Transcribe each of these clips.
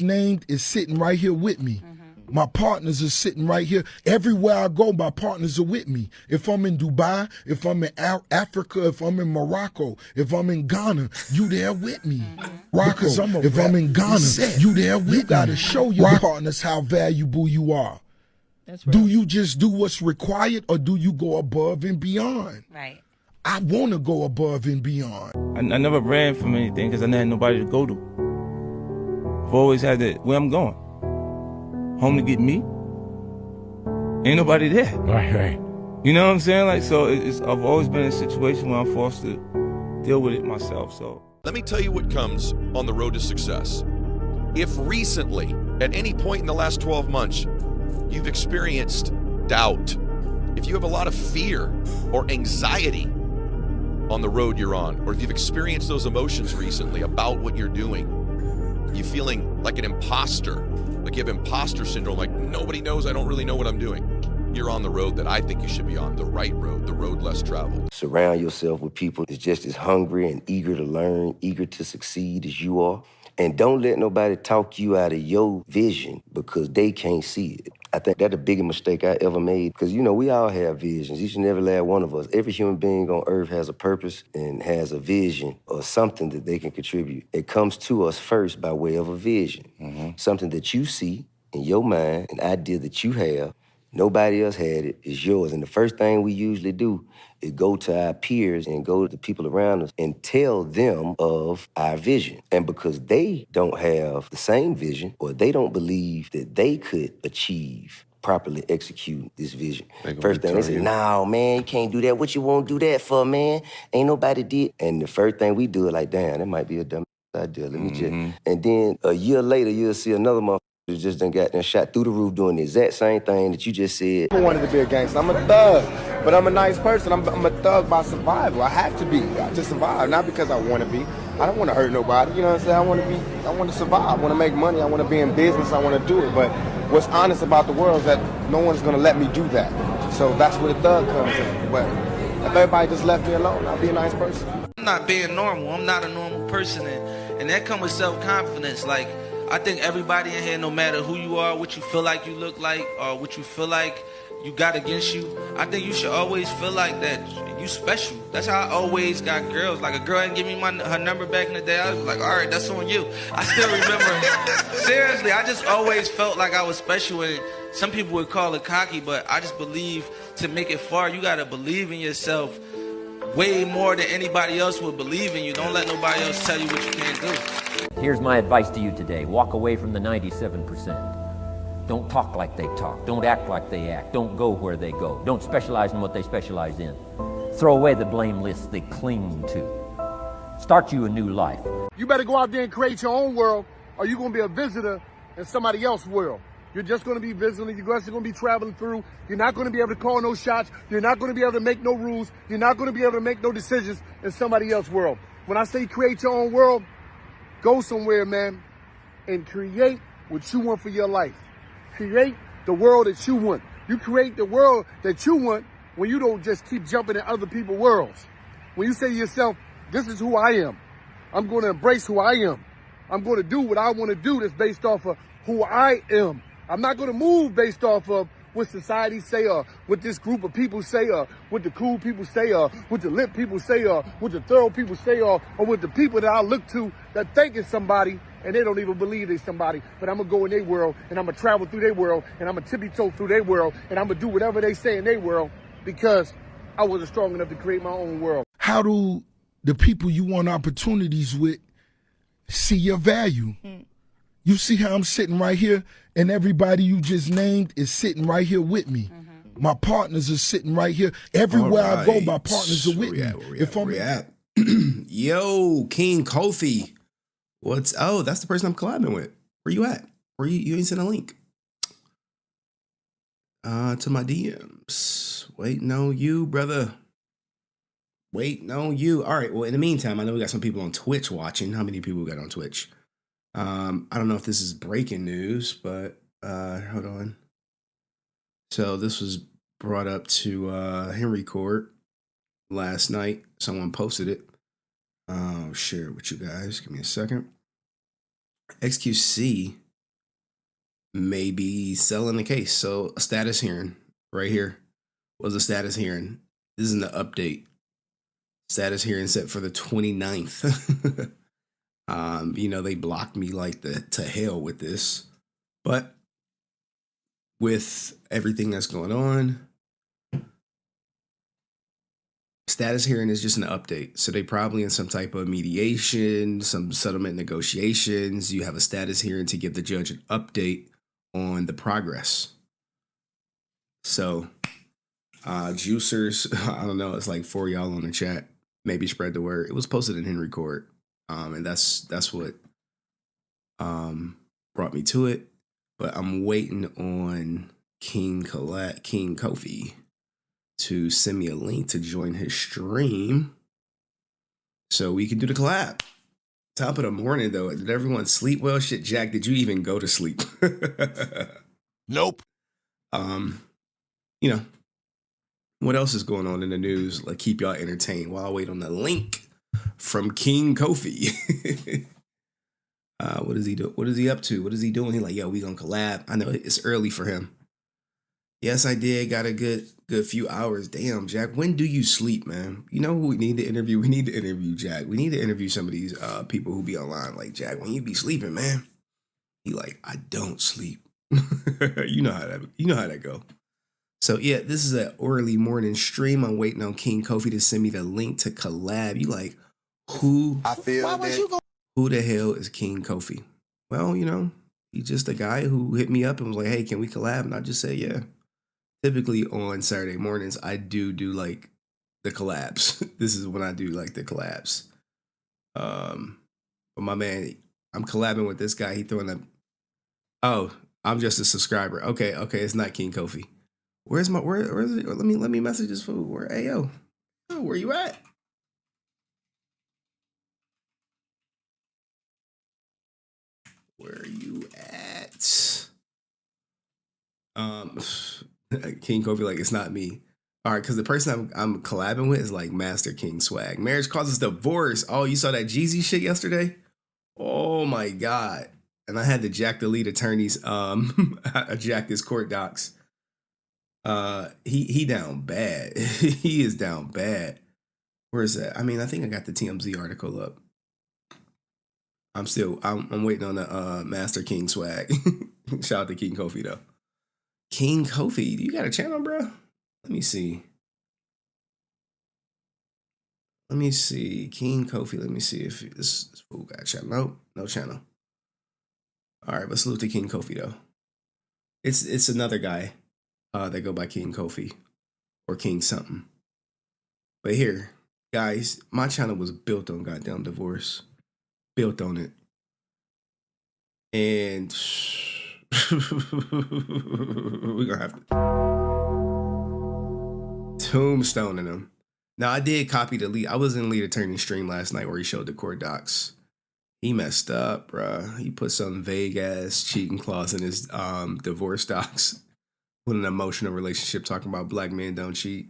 named is sitting right here with me. My partners are sitting right here. Everywhere I go, my partners are with me. If I'm in Dubai, if I'm in Africa, if I'm in Morocco, if I'm in Ghana, you there with me. Rockers, if I'm in Ghana, you there with me. You gotta show your partners how valuable you are. That's right. Do you just do what's required, or do you go above and beyond? Right. I want to go above and beyond. I never ran from anything because I never had nobody to go to. I've always had that, where I'm going. Home to get me. Ain't nobody there. Right. You know what I'm saying? Like, so I've always been in a situation where I'm forced to deal with it myself, so. Let me tell you what comes on the road to success. If recently, at any point in the last 12 months, you've experienced doubt, if you have a lot of fear or anxiety on the road you're on, or if you've experienced those emotions recently about what you're doing, you feeling like an imposter, like you have imposter syndrome, like nobody knows, I don't really know what I'm doing. You're on the road that I think you should be on, the right road, the road less traveled. Surround yourself with people that's just as hungry and eager to learn, eager to succeed as you are. And don't let nobody talk you out of your vision because they can't see it. I think that's the biggest mistake I ever made because, you know, we all have visions, each and every last one of us. Every human being on earth has a purpose and has a vision or something that they can contribute. It comes to us first by way of a vision, something that you see in your mind, an idea that you have. Nobody else had it, it's yours. And the first thing we usually do is go to our peers and go to the people around us and tell them of our vision. And because they don't have the same vision or they don't believe that they could achieve, properly execute this vision. First thing they say, no, man, you can't do that. What you won't do that for, man? Ain't nobody did. And the first thing we do is like, damn, that might be a dumb idea. Let me just. And then a year later, you'll see another motherfucker who just done got shot through the roof doing the exact same thing that you just said. I wanted to be a gangster. I'm a thug, but I'm a nice person. I'm a thug by survival. I have to be to survive, not because I want to be. I don't want to hurt nobody. You know what I'm saying? I want to survive. I want to make money. I want to be in business. I want to do it. But what's honest about the world is that no one's going to let me do that. So that's where the thug comes in. But if everybody just left me alone, I'd be a nice person. I'm not being normal. I'm not a normal person. And that comes with self-confidence. Like, I think everybody in here, no matter who you are, what you feel like you look like, or what you feel like you got against you, I think you should always feel like that you special. That's how I always got girls. Like, a girl didn't give me her number back in the day, I was like, all right, that's on you. I still remember. Seriously, I just always felt like I was special, and some people would call it cocky, but I just believe to make it far, you got to believe in yourself way more than anybody else would believe in you. Don't let nobody else tell you what you can't do. Here's my advice to you today. Walk away from the 97%. Don't talk like they talk. Don't act like they act. Don't go where they go. Don't specialize in what they specialize in. Throw away the blame list they cling to. Start you a new life. You better go out there and create your own world, or you're going to be a visitor in somebody else's world. You're just going to be visiting. You're just going to be traveling through. You're not going to be able to call no shots. You're not going to be able to make no rules. You're not going to be able to make no decisions in somebody else's world. When I say create your own world, go somewhere, man, and create what you want for your life. Create the world that you want. You create the world that you want when you don't just keep jumping in other people's worlds. When you say to yourself, this is who I am. I'm going to embrace who I am. I'm going to do what I want to do that's based off of who I am. I'm not going to move based off of what society say, or what this group of people say, or what the cool people say, or what the lit people say, or what the thorough people say, or what the people that I look to that think is somebody and they don't even believe they're somebody. But I'm going to go in their world, and I'm going to travel through their world, and I'm going to tippy-toe through their world, and I'm going to do whatever they say in their world because I wasn't strong enough to create my own world. How do the people you want opportunities with see your value? You see how I'm sitting right here, and everybody you just named is sitting right here with me. My partners are sitting right here. Everywhere I go, my partners are with me. Yo, King Kofi. Oh, that's the person I'm collabing with. Where you at? You ain't sent a link. To my DMs. Waiting on you, brother. Waiting on you. All right, well, in the meantime, I know we got some people on Twitch watching. How many people we got on Twitch? I don't know if this is breaking news, but hold on. So this was brought up to Henry Court last night. Someone posted it. I'll share it with you guys. Give me a second. XQC may be selling the case. So a status hearing right here was a status hearing. This is an update. Status hearing set for the 29th. They blocked me like to hell with this. But with everything that's going on, status hearing is just an update. So they probably in some type of mediation, some settlement negotiations. You have a status hearing to give the judge an update on the progress. So juicers, I don't know, it's like 4 y'all on the chat. Maybe spread the word. It was posted in Henry Court. And that's what brought me to it. But I'm waiting on King Kofi to send me a link to join his stream so we can do the collab. Top of the morning, though. Did everyone sleep well? Shit, Jack, did you even go to sleep? Nope. What else is going on in the news? Like, keep y'all entertained while I wait on the link from King Kofi. What is he do? What is he up to? What is he doing? He's like, yo, we gonna collab. I know it's early for him. Yes, I did. Got a good few hours. Damn, Jack, when do you sleep, man? You know who we need to interview? We need to interview Jack. We need to interview some of these people who be online. Like, Jack, when you be sleeping, man? He like, I don't sleep. You know how that go. So yeah, this is an early morning stream. I'm waiting on King Kofi to send me the link to collab. You like, who? I feel who the hell is King Kofi? Well, he's just a guy who hit me up and was like, hey, can we collab? And I just said, yeah. Typically on Saturday mornings, I do like the collabs. This is when I do like the collabs. But my man, I'm collabing with this guy. He throwing up. Oh, I'm just a subscriber. Okay, it's not King Kofi. Where is it? Let me message this fool. Where you at? Where are you at? King Kofi, like, it's not me. All right, because the person I'm collabing with is like Master King Swag. Marriage causes divorce. Oh, you saw that Jeezy shit yesterday? Oh my God. And I had to jack the lead attorneys. I jacked his court docs. He down bad. He is down bad. Where is that? I mean, I think I got the TMZ article up. I'm waiting on the Master King Swag. Shout out to King Kofi though. King Kofi, you got a channel, bro? Let me see. King Kofi. Let me see if this fool got a channel. Nope, no channel. All right, let's salute to King Kofi though. It's another guy that go by King Kofi or King something. But here, guys, my channel was built on goddamn divorce. Built on it. And we're gonna have to tombstoning him. Now, I did copy the lead. I was in lead attorney stream last night where he showed the court docs. He messed up, bruh. He put some vague ass cheating clause in his divorce docs with an emotional relationship, talking about black men don't cheat.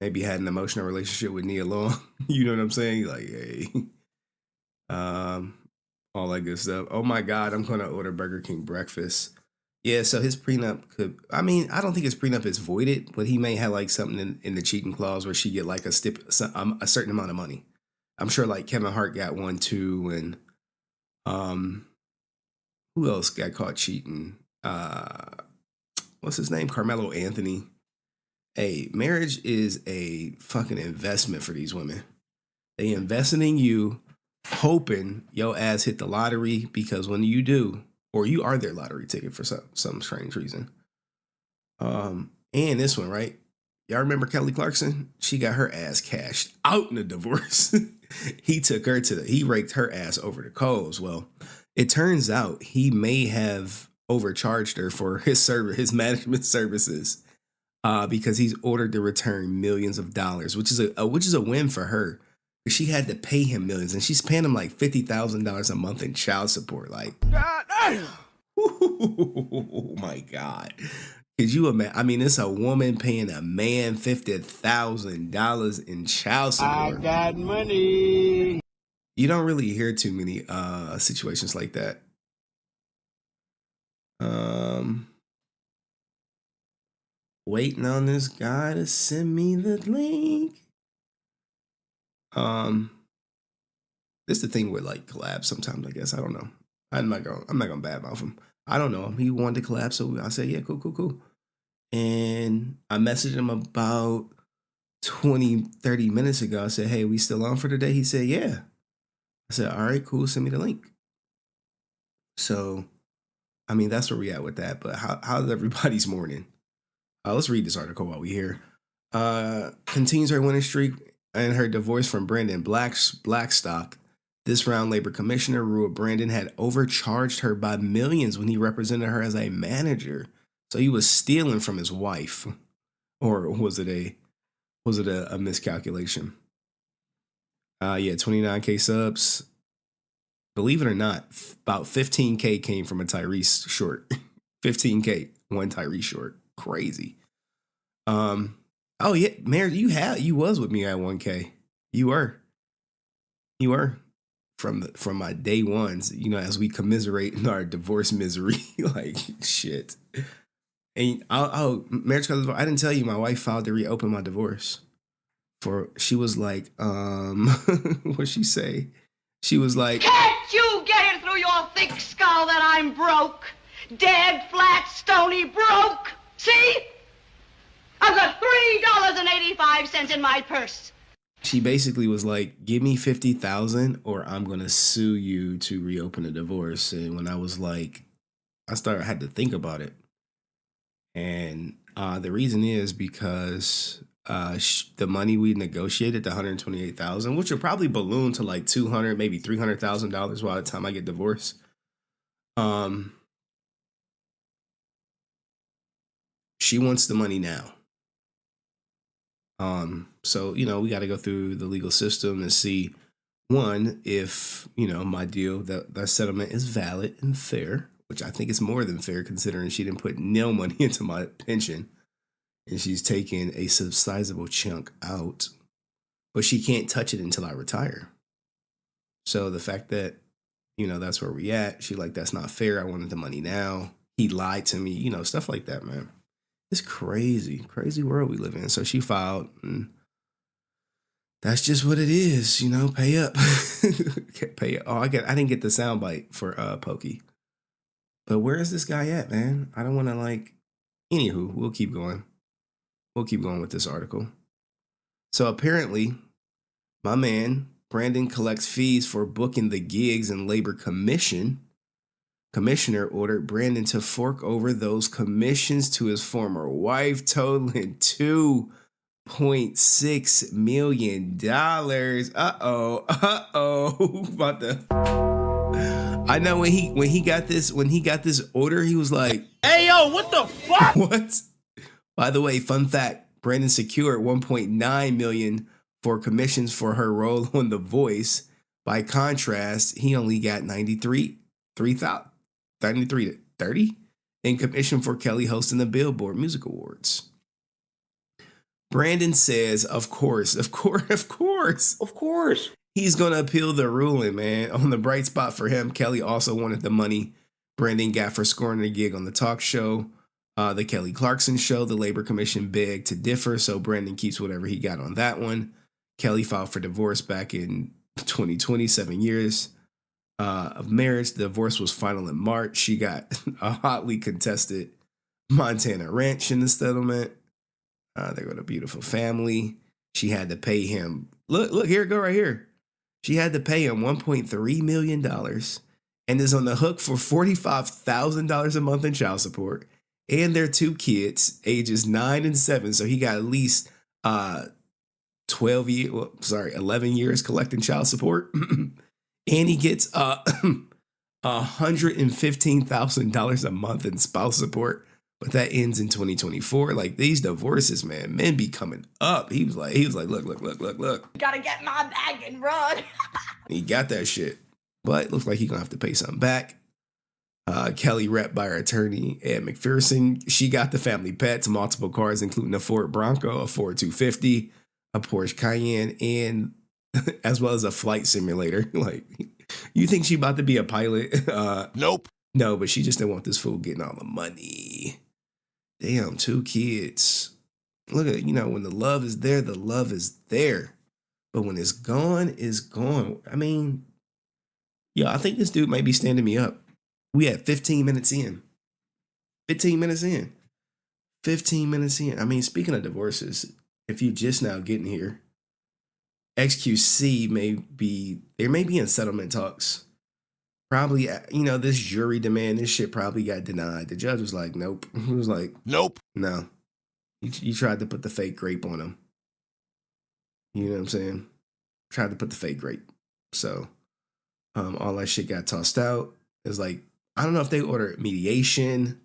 Maybe had an emotional relationship with Nia Long. You know what I'm saying? Like, hey. All that good stuff. Oh my God, I'm gonna order Burger King breakfast. Yeah, so his prenup I don't think his prenup is voided, but he may have like something in the cheating clause where she get like a certain amount of money. I'm sure like Kevin Hart got one too, and who else got caught cheating? What's his name? Carmelo Anthony. Hey, marriage is a fucking investment for these women. They investing in you, hoping your ass hit the lottery, because when you do, or you are their lottery ticket for some strange reason. And this one, right? Y'all remember Kelly Clarkson? She got her ass cashed out in a divorce. He took her he raked her ass over the coals. Well, it turns out he may have overcharged her for his management services, because he's ordered to return millions of dollars, which is a win for her. She had to pay him millions, and she's paying him like $50,000 a month in child support. Like, God damn! Oh my God! Could you imagine? I mean, it's a woman paying a man $50,000 in child support. I got money. You don't really hear too many situations like that. Waiting on this guy to send me the link. This is the thing with like collabs sometimes, I guess. I don't know. I'm not gonna badmouth him. I don't know him. He wanted to collab, so I said, yeah, cool. And I messaged him about 20-30 minutes ago. I said, hey, we still on for today? He said, yeah. I said, all right, cool, send me the link. So, I mean, that's where we at with that. But how's everybody's morning? Let's read this article while we're here. Continues her winning streak and her divorce from Brandon Blackstock. This round, Labor Commissioner ruled Brandon had overcharged her by millions when he represented her as a manager. So he was stealing from his wife. Or was it a miscalculation? 29K subs. Believe it or not, about 15K came from a Tyrese short. 15K, one Tyrese short. Crazy. Oh yeah, Mayor, you was with me at 1K. You were from my day ones. You know, as we commiserate in our divorce misery, like shit. And marriage comes. I didn't tell you my wife filed to reopen my divorce. She was like, what'd she say? She was like, can't you get it through your thick skull that I'm broke? Dead, flat, stony broke. See? I've got $3.85 in my purse. She basically was like, give me $50,000 or I'm going to sue you to reopen a divorce. And when I was like, I had to think about it. And the reason is because the money we negotiated, the $128,000, which will probably balloon to like $200,000, maybe $300,000 by the time I get divorced. She wants the money now. So, you know, we got to go through the legal system and see, one, if, you know, my deal, that settlement is valid and fair, which I think is more than fair considering she didn't put no money into my pension and she's taking a sizable chunk out, but she can't touch it until I retire. So the fact that, you know, that's where we at, she like, that's not fair. I wanted the money now. He lied to me, you know, stuff like that, man. It's crazy world we live in. So she filed, and that's just what it is, you know. Pay up, pay up. Oh, I didn't get the soundbite for Pokey, but where is this guy at, man? I don't want to like. Anywho, we'll keep going. We'll keep going with this article. So apparently, my man Brandon collects fees for booking the gigs, and Labor Commissioner ordered Brandon to fork over those commissions to his former wife, totaling $2.6 million. I know when he got this order, he was like, Hey, yo, what the fuck? What? By the way, fun fact, Brandon secured $1.9 million for commissions for her role on The Voice. By contrast, he only got 93 to 30 in commission for Kelly hosting the Billboard Music Awards. Brandon says, of course, he's going to appeal the ruling, man. On the bright spot for him, Kelly also wanted the money Brandon got for scoring a gig on the talk show, The Kelly Clarkson Show. The Labor Commission begged to differ, so Brandon keeps whatever he got on that one. Kelly filed for divorce back in 2020, 7 years of marriage. The divorce was final in March. She got a hotly contested Montana ranch in the settlement. They got a beautiful family. She had to pay him. Look, here it go right here. She had to pay him $1.3 million and is on the hook for $45,000 a month in child support. And their two kids, ages 9 and 7. So he got at least 11 years collecting child support. And he gets $115,000 a month in spouse support, but that ends in 2024. Like these divorces, man, men be coming up. He was like, look. Gotta get my bag and run. He got that shit, but it looks like he's gonna have to pay something back. Kelly, rep by her attorney Ed McPherson, she got the family pets, multiple cars, including a Ford Bronco, a Ford 250, a Porsche Cayenne, and as well as a flight simulator. Like, you think she about to be a pilot? Nope. No, but she just didn't want this fool getting all the money. Damn, 2 kids. Look at, when the love is there, the love is there. But when it's gone, it's gone. I mean, I think this dude might be standing me up. We had 15 minutes in. 15 minutes in. 15 minutes in. I mean, speaking of divorces, if you just now getting here, XQC may be in settlement talks. Probably, this jury demand, this shit probably got denied. The judge was like, nope. He was like, Nope. no. You tried to put the fake grape on him. You know what I'm saying? Tried to put the fake grape. So, all that shit got tossed out. It's like, I don't know if they ordered mediation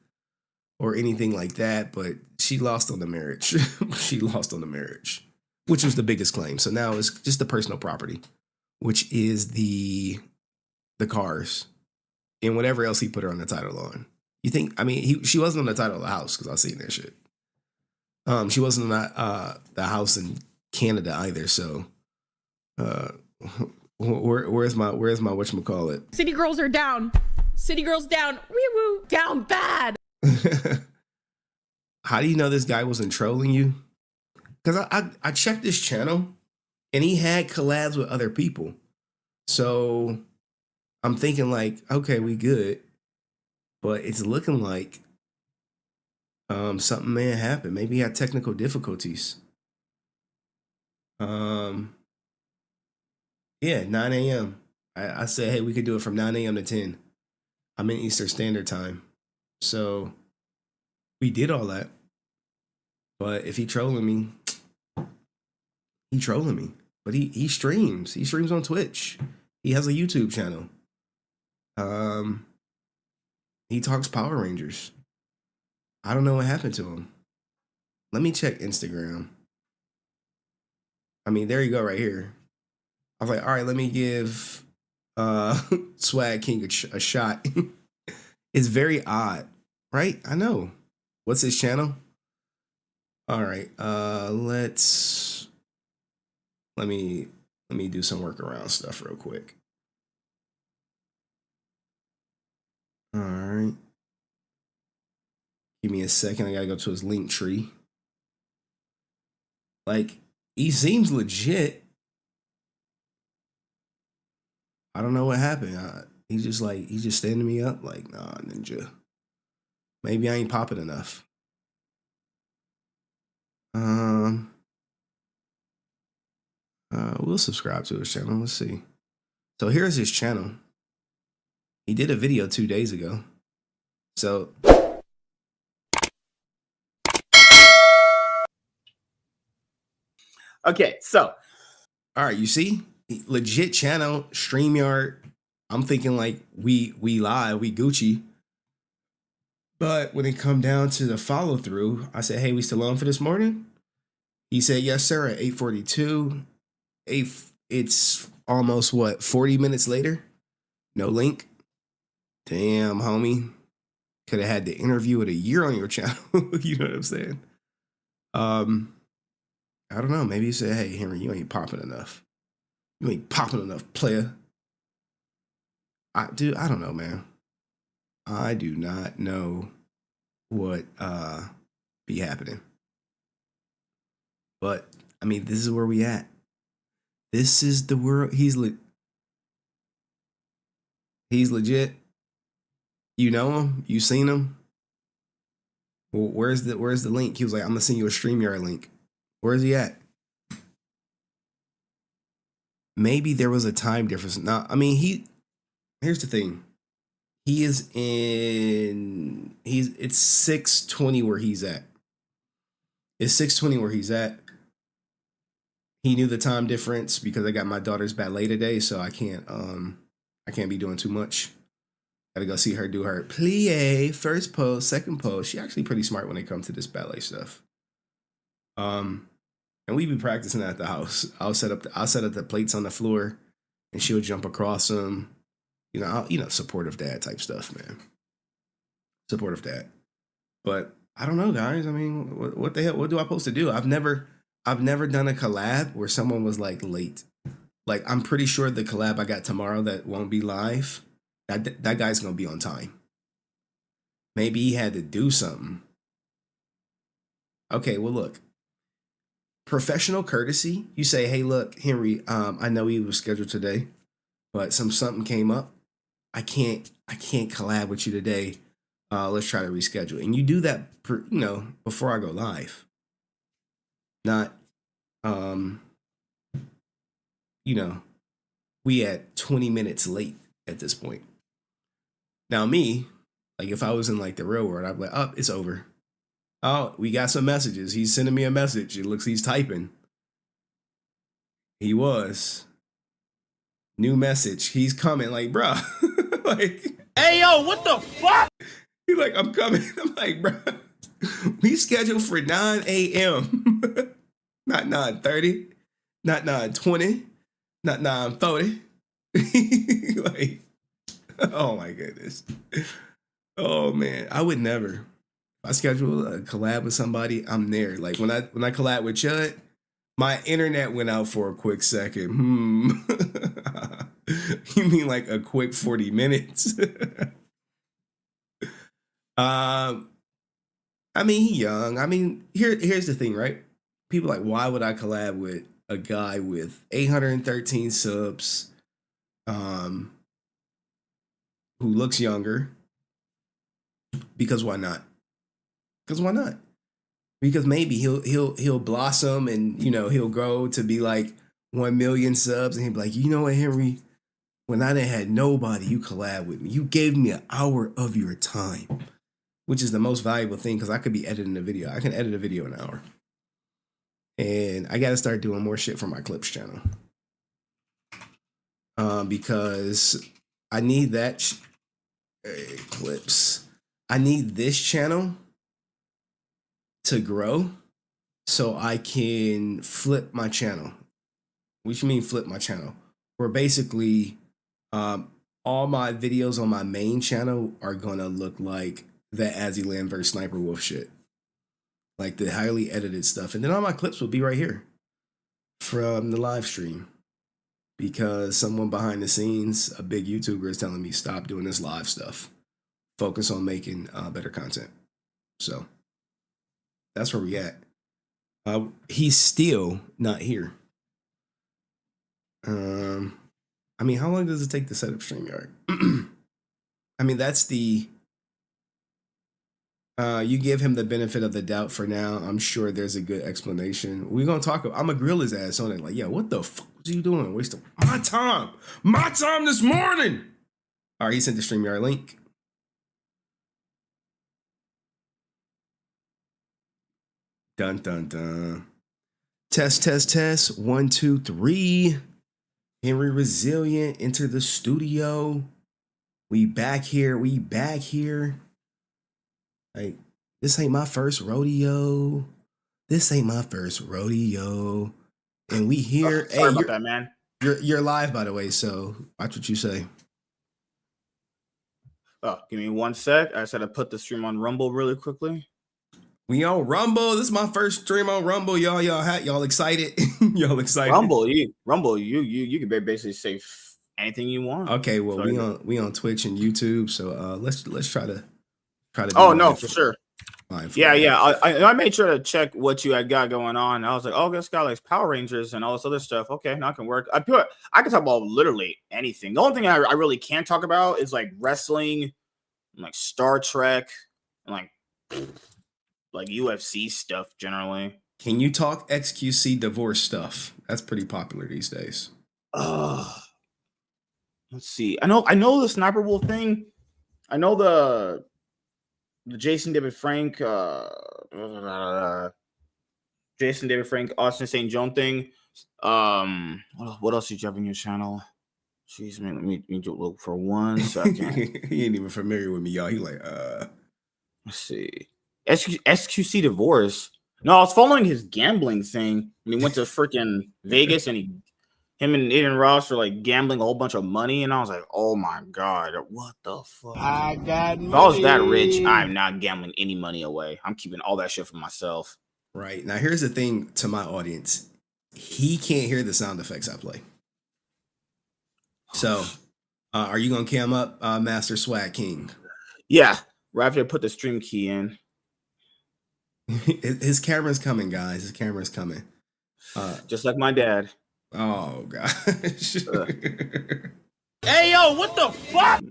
or anything like that, but she lost on the marriage. She lost on the marriage, which was the biggest claim. So now it's just the personal property, which is the cars and whatever else he put her on the title on. You think, she wasn't on the title of the house because I've seen that shit. She wasn't on the house in Canada either. So, where's my whatchamacallit? City girls are down. City girls down. Wee woo. Down bad. How do you know this guy wasn't trolling you? Because I checked this channel and he had collabs with other people. So I'm thinking like, okay, we good. But it's looking like something may have happened. Maybe he had technical difficulties. Yeah, 9 a.m. I said, hey, we could do it from 9 a.m. to 10. I'm in Eastern Standard Time. So we did all that. But if he trolling me, he trolling me. But he streams. He streams on Twitch. He has a YouTube channel. He talks Power Rangers. I don't know what happened to him. Let me check Instagram. There you go right here. I was like, all right, let me give Swag King a shot. It's very odd, right? I know. What's his channel? All right, let me do some workaround stuff real quick. All right. Give me a second. I gotta go to his link tree. Like, he seems legit. I don't know what happened. He's just standing me up. Like, nah, ninja. Maybe I ain't popping enough. We'll subscribe to his channel. Let's see. So here's his channel. He did a video 2 days ago. So okay, so all right, you see? Legit channel, StreamYard. I'm thinking like we live, we Gucci. But when it come down to the follow through, I said, hey, we still on for this morning? He said, yes, sir, at 8:42. It's almost 40 minutes later? No link. Damn, homie. Could have had the interview with a year on your channel. You know what I'm saying? I don't know. Maybe you say, hey, Henry, you ain't popping enough. You ain't popping enough, player. I don't know, man. I do not know what be happening. But this is where we at. This is the world. He's legit. You know him? You seen him? Well, where's the link? He was like, I'm gonna send you a StreamYard link. Where is he at? Maybe there was a time difference. Now, here's the thing. It's 6:20 where he's at. It's 6:20 where he's at. He knew the time difference because I got my daughter's ballet today, so I can't be doing too much. Gotta go see her do her plie, first pose, second pose. She's actually pretty smart when it comes to this ballet stuff. And we be practicing at the house. I'll set up the plates on the floor, and she'll jump across them. Supportive dad type stuff, man. Supportive dad. But I don't know, guys. What the hell? What do I supposed to do? I've never done a collab where someone was like late. Like, I'm pretty sure the collab I got tomorrow that won't be live, that guy's gonna be on time. Maybe he had to do something. Okay, well, look. Professional courtesy. You say, hey, look, Henry, I know he was scheduled today, but something came up. I can't collab with you today. Let's try to reschedule. And you do that, before I go live. Not, we at 20 minutes late at this point. Now me, like if I was in like the real world, I'd be like, oh, it's over. Oh, we got some messages. He's sending me a message. It looks he's typing. He was. New message. He's coming. Like, bro. Like, Hey, yo, what the fuck? He's like, I'm coming. I'm like, bro. We scheduled for 9 a.m. Not 9:30. Not 9:20. Not 9:40. Like, oh my goodness. Oh man. I would never. If I schedule a collab with somebody, I'm there. Like when I collab with Chud, my internet went out for a quick second. You mean like a quick 40 minutes? I mean, he young. I mean, here's the thing, right? People like, why would I collab with a guy with 813 subs, who looks younger? Because why not? Because why not? Because maybe he'll blossom and he'll grow to be like 1 million subs, and he'll be like, you know what, Henry? When I didn't had nobody, you collab with me. You gave me an hour of your time, which is the most valuable thing because I could be editing a video. I can edit a video in an hour. And I got to start doing more shit for my clips channel. Because I need that clips. I need this channel to grow so I can flip my channel. What you mean flip my channel? Where basically all my videos on my main channel are gonna look like that Azzyland vs Sniper Wolf shit. Like the highly edited stuff. And then all my clips will be right here from the live stream. Because someone behind the scenes, a big YouTuber, is telling me stop doing this live stuff. Focus on making better content. So that's where we at. He's still not here. I mean, how long does it take to set up StreamYard? I mean, that's the... you give him the benefit of the doubt for now. I'm sure there's a good explanation. We're going to talk... I'm going to grill his ass on it. Like, yo, what the fuck was you doing? Wasting my time. My time this morning. All right, he sent the StreamYard link. Dun, dun, dun. Test, test, test. 1, 2, 3. Henry Resilient, enter the studio. We back here. We back here. Like, this ain't my first rodeo. This ain't my first rodeo. And we here. Sorry about that, man. You're live, by the way, so watch what you say. Oh, give me 1 sec. I said I put the stream on Rumble really quickly. We on Rumble. This is my first stream on Rumble. Y'all excited? Y'all excited? Rumble, you can basically say anything you want. Okay, well, we on Twitch and YouTube, so let's try to Oh no, for sure. Yeah. I made sure to check what you had got going on. I was like, oh, this guy likes Power Rangers and all this other stuff. Okay, now it can work. I can talk about literally anything. The only thing I really can't talk about is like wrestling, and like Star Trek, and like UFC stuff generally. Can you talk XQC divorce stuff? That's pretty popular these days. Let's see. I know the Sniper Wolf thing. I know the Jason David Frank, Austin St. John thing. What else did you have on your channel? Jeez, man, let me look for 1 second. He ain't even familiar with me, y'all. He like, let's see. XQC divorce. No, I was following his gambling thing. And he went to freaking Vegas and him and Aiden Ross were like gambling a whole bunch of money. And I was like, oh my God, what the fuck? I got money. If I was that rich, I'm not gambling any money away. I'm keeping all that shit for myself. Right. Now, here's the thing to my audience. He can't hear the sound effects I play. So, are you going to cam up Master Swag King? Yeah. Right after I put the stream key in. His camera's coming, guys. His camera's coming. Just like my dad. Oh gosh. Hey, yo, what the fuck?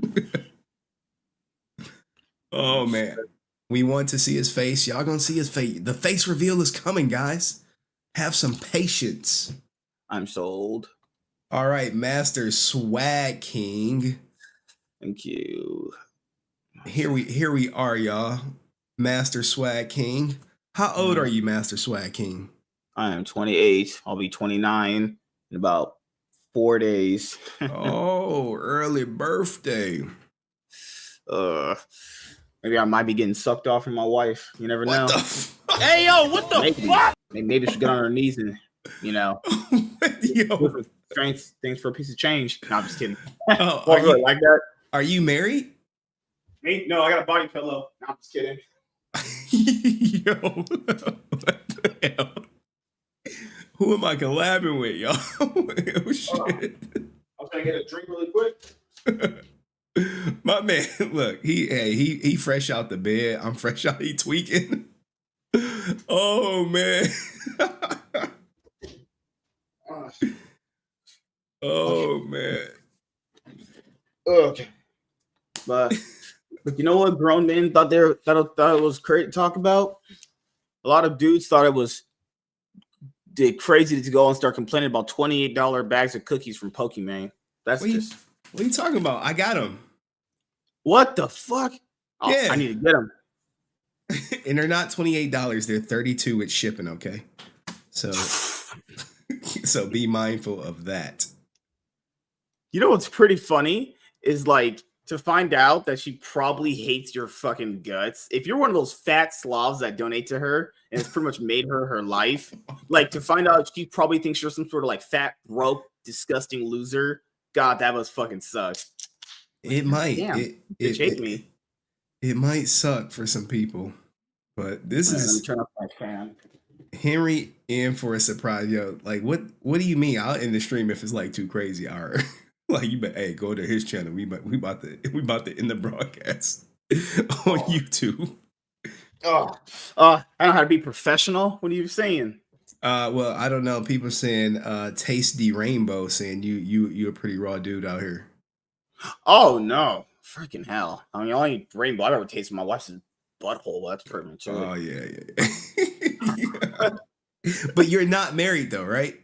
Oh man. We want to see his face. Y'all gonna see his face. The face reveal is coming, guys. Have some patience. I'm sold. All right, Master Swag King. Thank you. Here we are, y'all. Master Swag King. How old are you, Master Swag King? I am 28. I'll be 29 in about 4 days. Oh, early birthday. Maybe I might be getting sucked off from my wife. You never know. Hey, yo, what the fuck? Maybe she get on her knees and, you know, strength things for a piece of change. No, I'm just kidding. Oh, Really like that? Are you married? Me? No, I got a body pillow. No, I'm just kidding. Yo, what the hell? Who am I collabing with, y'all? Oh, shit. I was gonna get a drink really quick. My man, look, he fresh out the bed. I'm fresh out. He tweaking. Oh man. Oh man. Okay. But you know what? Grown men thought it was great to talk about. A lot of dudes thought it was crazy to go and start complaining about $28 bags of cookies from Pokemon. What are you talking about? I got them. What the fuck? Oh, Yeah, I need to get them. And they're not $28. They're $32 with shipping. Okay, so be mindful of that. You know what's pretty funny is like to find out that she probably hates your fucking guts. If you're one of those fat slobs that donate to her and it's pretty much made her life, like to find out she probably thinks you're some sort of like fat, broke, disgusting loser. God, that must fucking suck. It might. Damn, It hate me. It might suck for some people, but this is. Let me turn off my fan. Henry in for a surprise, yo. Like, what do you mean? I'll end the stream if it's like too crazy. All right. Like, you hey, go to his channel. We about to end the broadcast on YouTube. I don't know how to be professional. What are you saying? Well, I don't know. People saying Taste the Rainbow, saying you a pretty raw dude out here. Oh no. Freaking hell. I mean, I ain't rainbow. I've ever tasted my wife's butthole. That's pretty much it. Oh yeah. But you're not married though, right?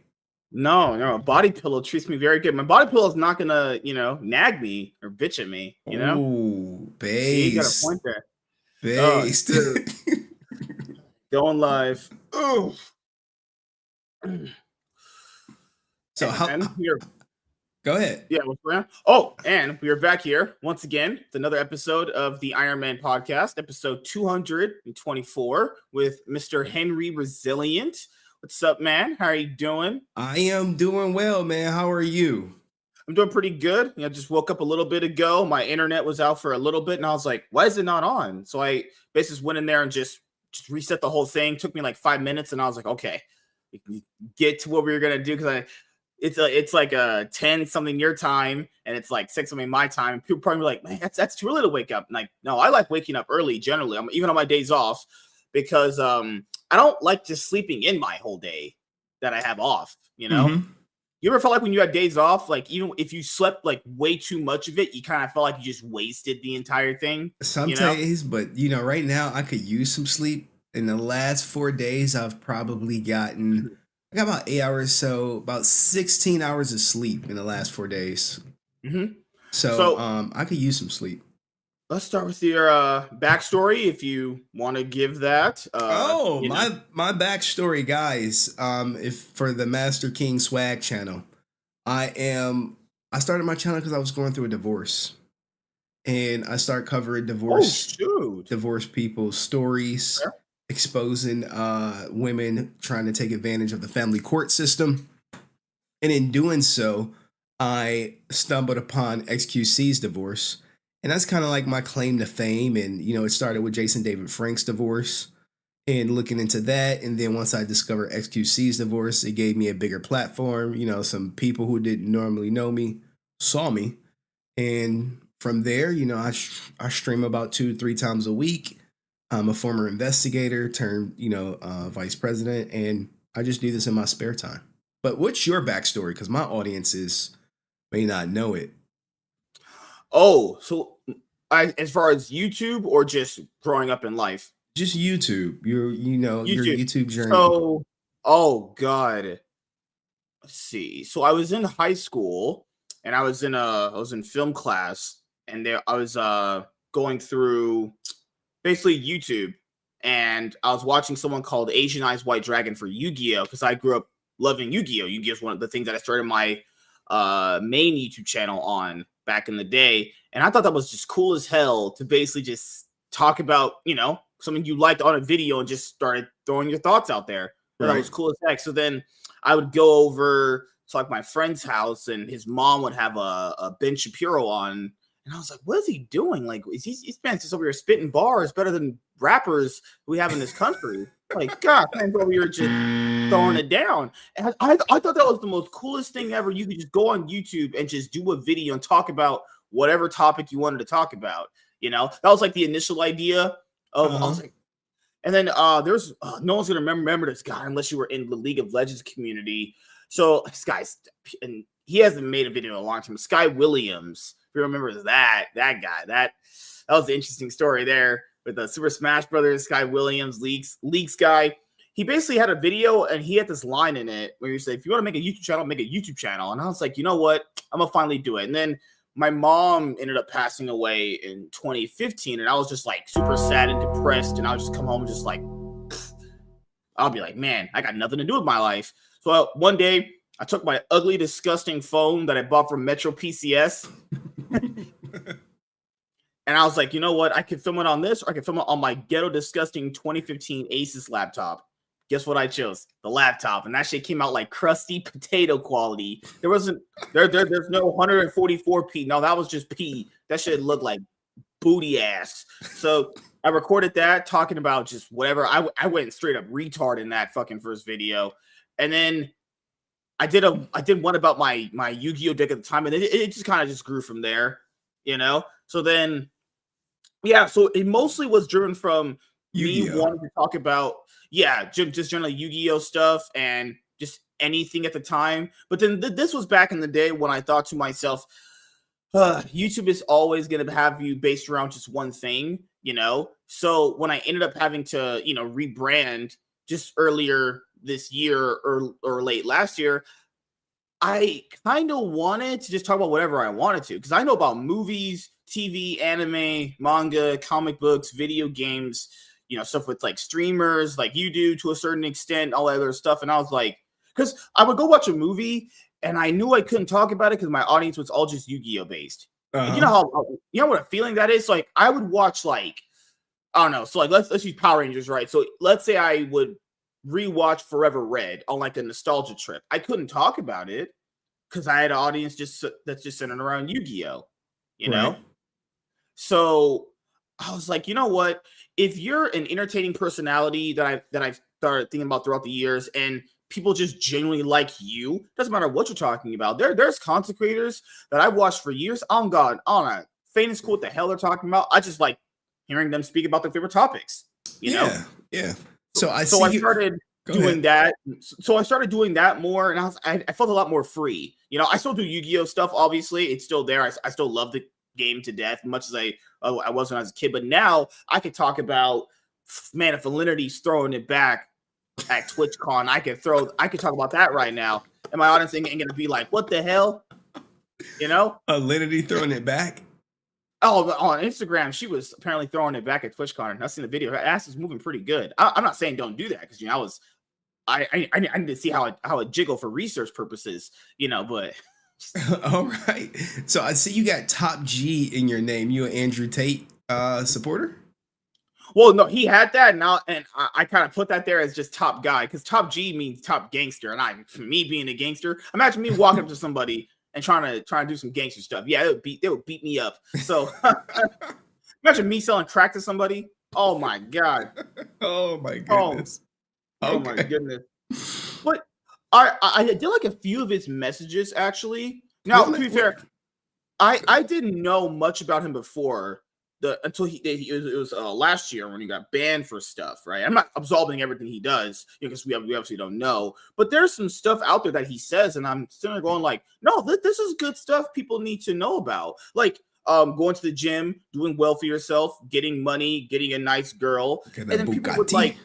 No. Body pillow treats me very good. My body pillow is not gonna, nag me or bitch at me. Ooh, based. You got a point there. Based. Going live. Oh. So go ahead. Yeah, what's going on? Oh, and we are back here once again. It's another episode of the Iron Man podcast, episode 224 with Mr. HenryResilient. What's up, man? How are you doing? I am doing well, man. How are you? I'm doing pretty good. I just woke up a little bit ago. My internet was out for a little bit, and I was like, why is it not on? So I basically went in there and just reset the whole thing. Took me like 5 minutes, and I was like, okay, we can get to what we were going to do because it's like a 10 something your time and it's like 6 something my time. And people probably be like, man, that's too early to wake up. And like, no, I like waking up early generally. Even on my days off because I don't like just sleeping in my whole day that I have off. Mm-hmm. You ever felt like when you had days off, like even if you slept like way too much of it, you kind of felt like you just wasted the entire thing? Some days, but right now I could use some sleep. In the last 4 days, I've probably gotten. I got about 8 hours, so about 16 hours of sleep in the last 4 days. Mm-hmm. So I could use some sleep. Let's start with your backstory, if you want to give that. My backstory, guys. If for the Master King Swag channel, I started my channel because I was going through a divorce, and I started covering divorce people's stories. Sure. Exposing women trying to take advantage of the family court system. And in doing so, I stumbled upon XQC's divorce. And that's kind of like my claim to fame. And, it started with Jason David Frank's divorce and looking into that. And then once I discovered XQC's divorce, it gave me a bigger platform. Some people who didn't normally know me saw me. And from there, I stream about 2-3 times a week. I'm a former investigator turned, vice president, and I just do this in my spare time. But what's your backstory? Because my audiences may not know it. Oh, so as far as YouTube or just growing up in life? Just YouTube. Your YouTube journey. So, oh God. Let's see. So I was in high school and I was in film class, and there I was going through basically YouTube, and I was watching someone called Asian Eyes White Dragon for Yu-Gi-Oh! Because I grew up loving Yu-Gi-Oh! Yu-Gi-Oh! Is one of the things that I started my main YouTube channel on back in the day. And I thought that was just cool as hell to basically just talk about, something you liked on a video and just started throwing your thoughts out there. Right. That was cool as heck. So then I would go over to like my friend's house, and his mom would have a Ben Shapiro on. And I was like, what is he doing? Like, he's just over here spitting bars better than rappers we have in this country. Like, God, man's over here just throwing it down. And I thought that was the most coolest thing ever. You could just go on YouTube and just do a video and talk about whatever topic you wanted to talk about. That was like the initial idea of, I was like, and then there's no one's going to remember this guy unless you were in the League of Legends community. So this guy's, and he hasn't made a video in a long time. Sky Williams, if you remember that guy, that was an interesting story there with the Super Smash Brothers. Sky Williams, Leaks guy. He basically had a video, and he had this line in it where he said, if you want to make a YouTube channel, make a YouTube channel. And I was like, you know what? I'm going to finally do it. And then my mom ended up passing away in 2015, and I was just like super sad and depressed. And I would just come home just like, I'll be like, man, I got nothing to do with my life. So one day I took my ugly, disgusting phone that I bought from Metro PCS. And I was like, you know what? I could film it on this, or I could film it on my ghetto, disgusting 2015 Asus laptop. Guess what I chose? The laptop. And that shit came out like crusty potato quality. There's no 144p. No, that was just P. That shit looked like booty ass. So I recorded that, talking about just whatever. I went straight up retard in that fucking first video. And then I did one about my Yu-Gi-Oh! Deck at the time, and it just kind of just grew from there, So then, yeah, so it mostly was driven from Yu-Gi-Oh! Me wanting to talk about, just generally Yu-Gi-Oh! Stuff and just anything at the time. But then this was back in the day when I thought to myself, YouTube is always going to have you based around just one thing, So when I ended up having to, rebrand just earlier this year or late last year, I kind of wanted to just talk about whatever I wanted to, because I know about movies, TV, anime, manga, comic books, video games, stuff with like streamers like you do to a certain extent, all that other stuff. And I was like, because I would go watch a movie and I knew I couldn't talk about it because my audience was all just Yu-Gi-Oh! Based. And you know what a feeling that is? Like, I would watch like, I don't know. So like, let's use Power Rangers, right? So let's say I would rewatch Forever Red on like a nostalgia trip. I couldn't talk about it because I had an audience that's just centered around Yu-Gi-Oh! Right. So I was like, you know what? If you're an entertaining personality that I've started thinking about throughout the years, and people just genuinely like you, doesn't matter what you're talking about. There's content creators that I've watched for years. Oh God, on a faintest clue what the hell they're talking about. I just like hearing them speak about their favorite topics. Yeah. So I started doing that. So I started doing that more, and I felt a lot more free. I still do Yu-Gi-Oh! Stuff. Obviously, it's still there. I still love the game to death, much as I was when I was a kid. But now I could talk about, man, if Alinity's throwing it back at TwitchCon, I could talk about that right now, and my audience ain't gonna be like, "What the hell?" Alinity throwing it back. Oh, on Instagram, she was apparently throwing it back at TwitchCon. I've seen the video. Her ass is moving pretty good. I'm not saying don't do that, because I need to see how it jiggle for research purposes, but. All right. So I see you got Top G in your name. You an Andrew Tate supporter? Well, no, he had that, and I kind of put that there as just top guy, because Top G means top gangster, and for me being a gangster, imagine me walking up to somebody and trying to do some gangster stuff. Yeah, they would beat me up. So imagine me selling crack to somebody. Oh my God. Oh my goodness. Oh my goodness. But I did like a few of his messages actually. Now, to be fair, I didn't know much about him before until it was last year when he got banned for stuff, right? I'm not absolving everything he does because we obviously don't know, but there's some stuff out there that he says, and I'm sitting there going like, no, this is good stuff people need to know about, like going to the gym, doing well for yourself, getting money, getting a nice girl, and then people would like,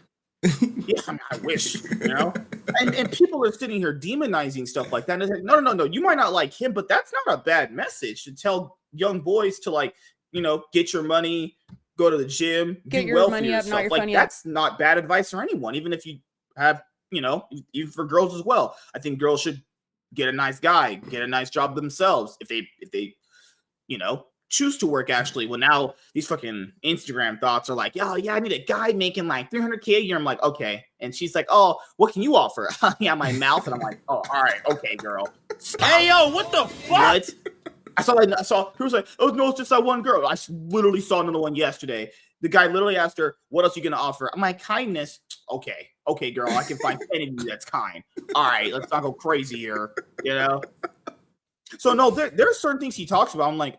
yeah, I mean, I wish, you know, and people are sitting here demonizing stuff like that. And it's like, no, you might not like him, but that's not a bad message to tell young boys to like, you know, get your money, go to the gym, Get do your well money for up, yourself. not your Like funny that's not bad advice for anyone, even if you have, you know, even for girls as well. I think girls should get a nice guy, get a nice job themselves if they, you know, choose to work actually. Well, now these fucking Instagram thoughts are like, yeah, I need a guy making like $300K a year. I'm like, okay. And she's like, oh, what can you offer? Yeah, my mouth. And I'm like, oh, all right, okay, girl. Stop. Hey, yo, what the fuck? What? I saw, he was like, oh, no, it's just that one girl. I literally saw another one yesterday. The guy literally asked her, what else are you going to offer? I'm like, kindness. Okay, girl, I can find 10 of you that's kind. All right, let's not go crazy here, you know? So, no, there are certain things he talks about. I'm like,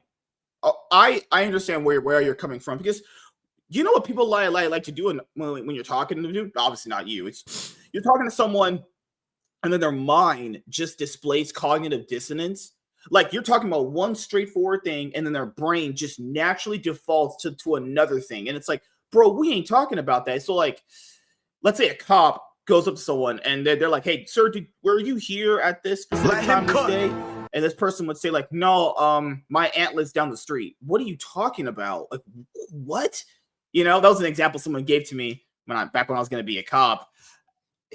I understand where you're coming from, because you know what people like to do when you're talking to them? Obviously not you. It's you're talking to someone and then their mind just displays cognitive dissonance. Like you're talking about one straightforward thing and then their brain just naturally defaults to another thing. And it's like, bro, we ain't talking about that. So like, let's say a cop goes up to someone and they're like, hey, sir, were you here at this specific time of day? And this person would say like, no, my aunt lives down the street. What are you talking about? Like, what? You know, that was an example someone gave to me back when I was going to be a cop.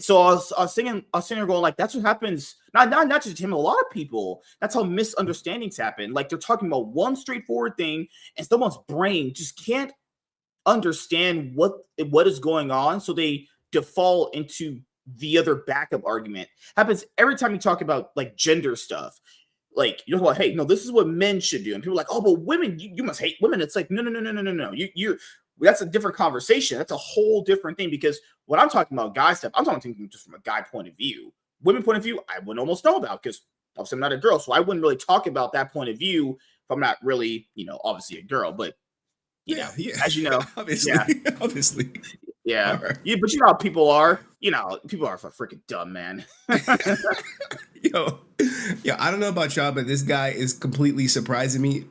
So I was sitting there going like, that's what happens. Not just him, a lot of people. That's how misunderstandings happen. Like they're talking about one straightforward thing and someone's brain just can't understand what is going on. So they default into the other backup argument. Happens every time you talk about like gender stuff. Like you're like, hey, no, this is what men should do, and people are like, oh, but women, you must hate women. It's like, no. You that's a different conversation. That's a whole different thing, because when I'm talking about guy stuff, I'm talking just from a guy point of view. Women point of view, I wouldn't almost know about because obviously I'm not a girl, so I wouldn't really talk about that point of view if I'm not really, you know, obviously a girl. But you know, as you know, obviously. Yeah. Right. Yeah, but you know how people are. You know, people are freaking dumb, man. Yo, I don't know about y'all, but this guy is completely surprising me.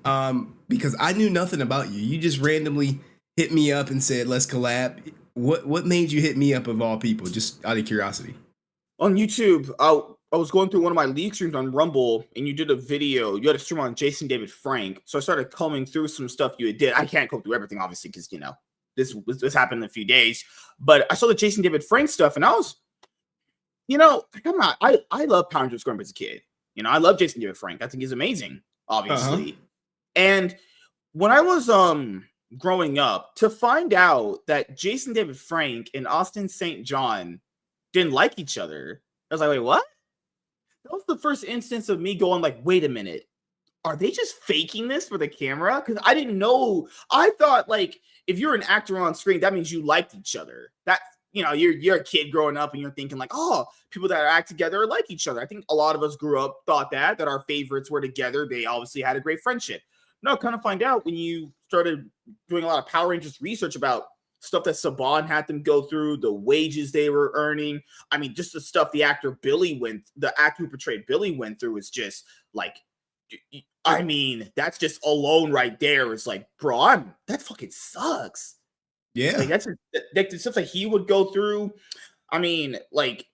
Because I knew nothing about you. You just randomly hit me up and said, let's collab. What made you hit me up of all people? Just out of curiosity. On YouTube, I was going through one of my league streams on Rumble, and you did a video. You had a stream on Jason David Frank. So I started combing through some stuff you did. I can't go through everything, obviously, because, you know, this happened in a few days. But I saw the Jason David Frank stuff, and I was, you know, come on. I love Power Rangers growing up as a kid. You know, I love Jason David Frank. I think he's amazing, obviously. And when I was growing up, to find out that Jason David Frank and Austin St. John didn't like each other, I was like, wait, what? That was the first instance of me going like, wait a minute, are they just faking this for the camera? Because I didn't know. I thought like if you're an actor on screen, that means you liked each other. That, you know, you're a kid growing up and you're thinking like, oh, people that act together like each other. I think a lot of us grew up, thought that our favorites were together. They obviously had a great friendship. No, kind of find out when you started doing a lot of Power Rangers research about stuff that Saban had them go through, the wages they were earning. I mean, just the stuff the actor who portrayed Billy went through is just like, I mean, that's just alone right there. It's like, bro, that fucking sucks. Yeah. Like that's like the stuff that he would go through. I mean, like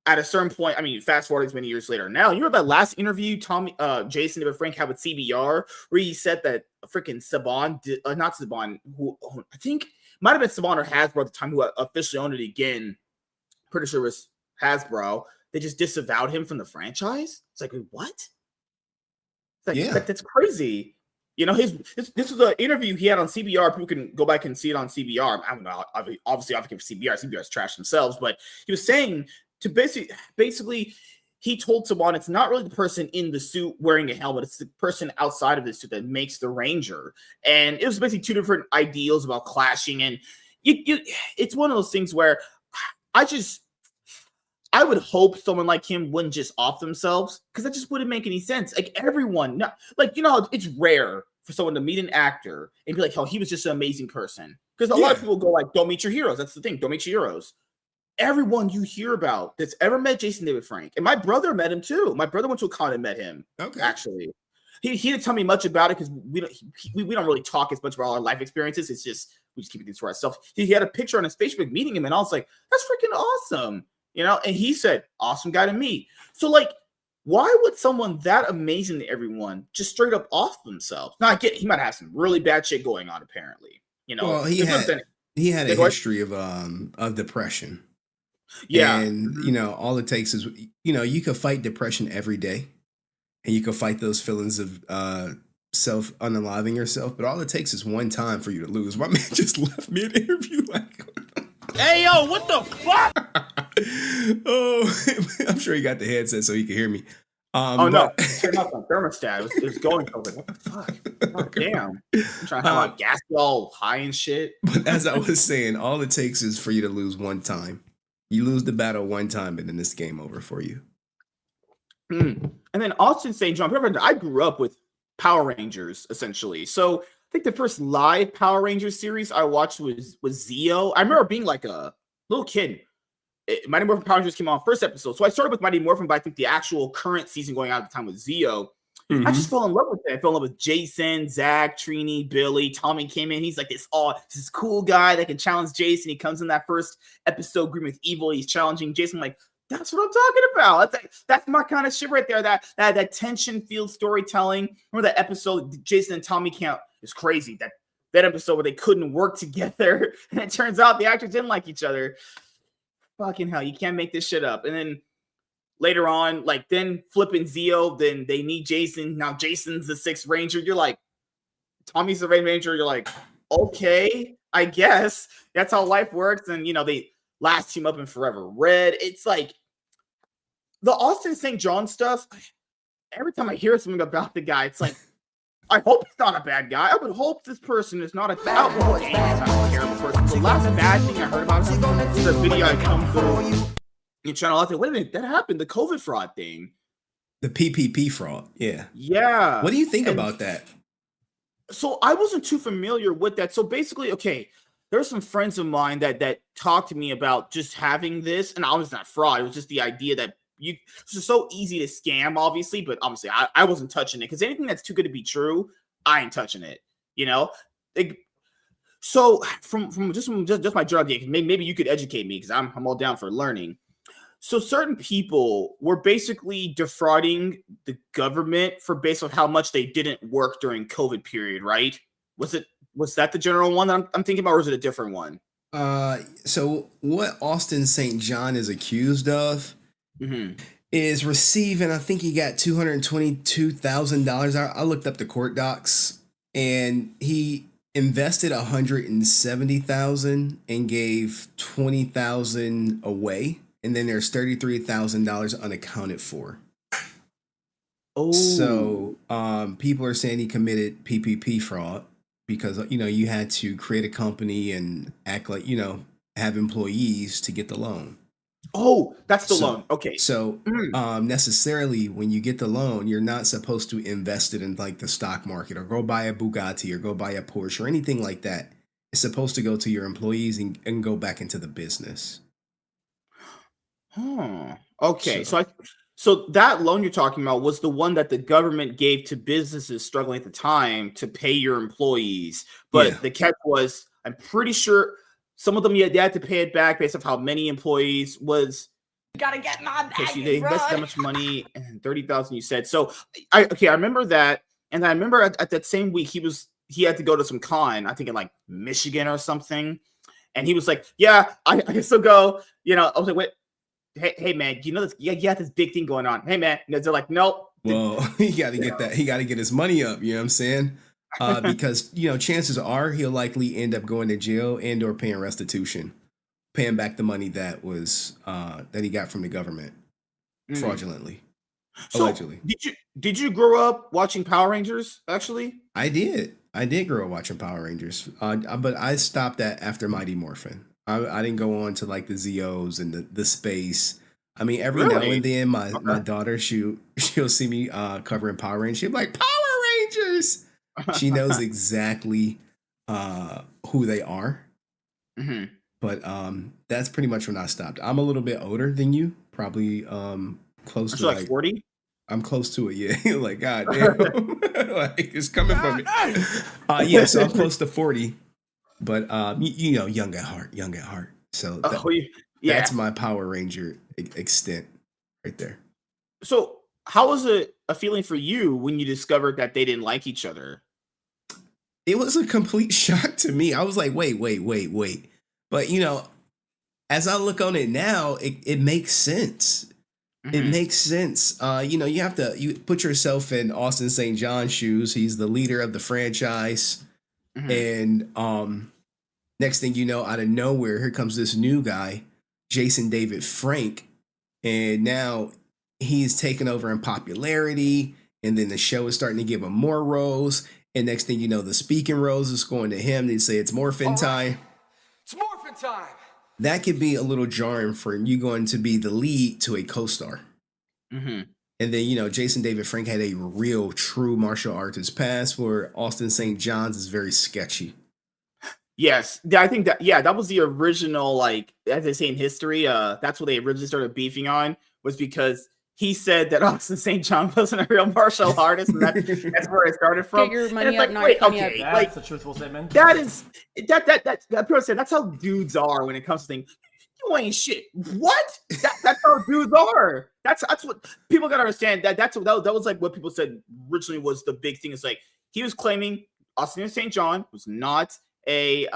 at a certain point, I mean, fast forward many years later. Now, you know that last interview Jason David Frank had with CBR, where he said that freaking Saban, not Saban, who I think might have been Saban or Hasbro at the time, who officially owned it again. Pretty sure it was Hasbro. They just disavowed him from the franchise. It's like, what? It's like, that's crazy. You know, this was an interview he had on CBR. People can go back and see it on CBR. I don't know. Obviously, I think CBR's trash themselves, but he was saying to basically, he told Saban it's not really the person in the suit wearing a helmet. It's the person outside of the suit that makes the Ranger. And it was basically two different ideals about clashing. And it's one of those things where I I would hope someone like him wouldn't just off themselves, because that just wouldn't make any sense. Like everyone, like it's rare for someone to meet an actor and be like, "Oh, he was just an amazing person." Because a lot of people go like, "Don't meet your heroes." That's the thing. Don't meet your heroes. Everyone you hear about that's ever met Jason David Frank, and my brother met him too. My brother went to a con and met him. Okay, actually, he didn't tell me much about it because we don't really talk as much about our life experiences. It's just we just keep things to ourselves. He had a picture on his Facebook meeting him, and I was like, "That's freaking awesome." And he said, awesome guy to meet. So, like, why would someone that amazing to everyone just straight up off themselves? Now, I get he might have some really bad shit going on, apparently. Well, he had a history of depression. Yeah. And, all it takes is, you could fight depression every day. And you can fight those feelings of self-unaliving yourself. But all it takes is one time for you to lose. My man just left me an interview like... Hey, yo, what the fuck? Oh, I'm sure he got the headset so he can hear me. No, turn off my thermostat. It was going. I was like, what the fuck? God damn. I'm trying to have my gas all high and shit. But as I was saying, all it takes is for you to lose one time. You lose the battle one time, and then it's game over for you. And then Austin St. John, I grew up with Power Rangers, essentially. So I think the first live Power Rangers series I watched was Zeo. I remember being like a little kid. Mighty Morphin Power Rangers came on first episode. So I started with Mighty Morphin, but I think the actual current season going on at the time was Zeo. I just fell in love with it. I fell in love with Jason, Zach, Trini, Billy. Tommy came in. He's like this cool guy that can challenge Jason. He comes in that first episode, Green with Evil. He's challenging Jason. I'm like, that's what I'm talking about. That's my kind of shit right there. That tension-filled storytelling. Remember that episode, Jason and Tommy Camp is crazy. That episode where they couldn't work together, and it turns out the actors didn't like each other. Fucking hell, you can't make this shit up. And then later on, like then flipping Zeo, then they need Jason. Now Jason's the Sixth Ranger. You're like, Tommy's the Red Ranger. You're like, okay, I guess that's how life works. And they last team up in Forever Red. It's like the Austin St. John stuff. Every time I hear something about the guy, it's like, I hope he's not a bad guy. I would hope this person is not a terrible person. The last bad thing I heard about him was a video I come through your channel. I think, wait a minute, that happened. The COVID fraud thing. The PPP fraud. Yeah. Yeah. What do you think about that? So I wasn't too familiar with that. So basically, okay, there's some friends of mine that talked to me about just having this, and I was not fraud. It was just the idea that it's just so easy to scam, obviously, but obviously I wasn't touching it because anything that's too good to be true, I ain't touching it. So from just my job, maybe you could educate me because I'm all down for learning. So certain people were basically defrauding the government for based on how much they didn't work during COVID period, right? Was that the general one that I'm thinking about, or is it a different one? So what Austin St. John is accused of is receiving, I think he got $222,000. I looked up the court docs, and he invested $170,000 and gave $20,000 away, and then there's $33,000 unaccounted for. Oh, so people are saying he committed PPP fraud because you had to create a company and act like have employees to get the loan. Oh, that's the loan. Okay. So necessarily when you get the loan, you're not supposed to invest it in like the stock market or go buy a Bugatti or go buy a Porsche or anything like that. It's supposed to go to your employees and go back into the business. Okay. So that loan you're talking about was the one that the government gave to businesses struggling at the time to pay your employees. But the catch was, I'm pretty sure some of them they had to pay it back based on how many employees was. You gotta get my bag. They invested that much money, and $30,000 you said. So I remember that, and I remember at that same week he had to go to some con, I think in like Michigan or something, and he was like, "Yeah, I can still go." I was like, "Wait, hey man, you know this? Yeah, you have this big thing going on. Hey man," and they're like, "Nope." Well, he got to get that. He got to get his money up. You know what I'm saying? Because chances are he'll likely end up going to jail and or paying restitution, paying back the money that was that he got from the government fraudulently, allegedly. Did you grow up watching Power Rangers? Actually, I did grow up watching Power Rangers, but I stopped that after Mighty Morphin. I didn't go on to like the Zeos and the Space. I mean, every now Really? and then, my Okay. daughter she'll see me covering Power Rangers. She'll be like, Power Rangers. She knows exactly who they are. hmm But that's pretty much when I stopped. I'm a little bit older than you, probably close Aren't to you like like 40? I'm close to it. Yeah, like God damn, like it's coming from me. Yeah, so I'm close to 40, but you know, young at heart, young at heart. So Oh, that's yeah. my Power Ranger extent right there. So, how was it a feeling for you when you discovered that they didn't like each other? It was a complete shock to me. I was like, wait. But you know, as I look on it now, it makes sense. It Mhm. makes sense. You know, you put yourself in Austin St. John's shoes. He's the leader of the franchise. Mhm. And next thing you know, out of nowhere, here comes this new guy, Jason David Frank. And now he's taken over in popularity. And then the show is starting to give him more roles. And next thing you know, the speaking roles is going to him. They say it's morphin' time. It's morphin' time. That could be a little jarring for you going to be the lead to a co-star. Mhm. And then, you know, Jason David Frank had a real, true martial artist past, where Austin St. John's is very sketchy. Yes, I think that was the original, like, as they say in history, that's what they originally started beefing on, was because he said that Austin St. John wasn't a real martial artist, and that's where it started from. Get your And money it's up, like, not wait, your money okay, up. like That's a truthful statement. that is that people say that's how dudes are when it comes to things. You ain't shit. What? That's how dudes are. That's what people gotta understand. That was like what people said originally was the big thing. It's like he was claiming Austin St. John was not a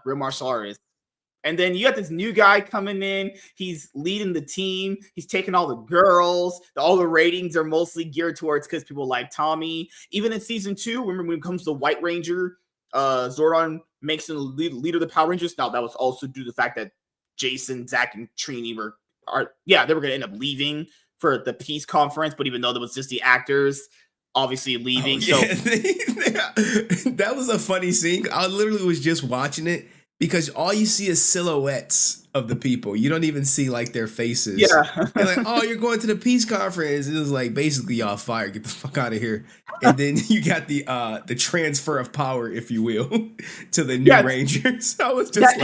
real martial artist. And then you got this new guy coming in. He's leading the team. He's taking all the girls. All the ratings are mostly geared towards because people like Tommy. Even in season 2, remember when it comes to White Ranger, Zordon makes him the leader of the Power Rangers. Now that was also due to the fact that Jason, Zach, and Trini they were going to end up leaving for the peace conference. But even though that was just the actors, obviously leaving. Oh, yeah. That was a funny scene. I literally was just watching it because all you see is silhouettes of the people. You don't even see like their faces. Yeah. They're like, oh, you're going to the peace conference. It was like basically y'all fired. Get the fuck out of here. And then you got the transfer of power, if you will, to the new Rangers. I was just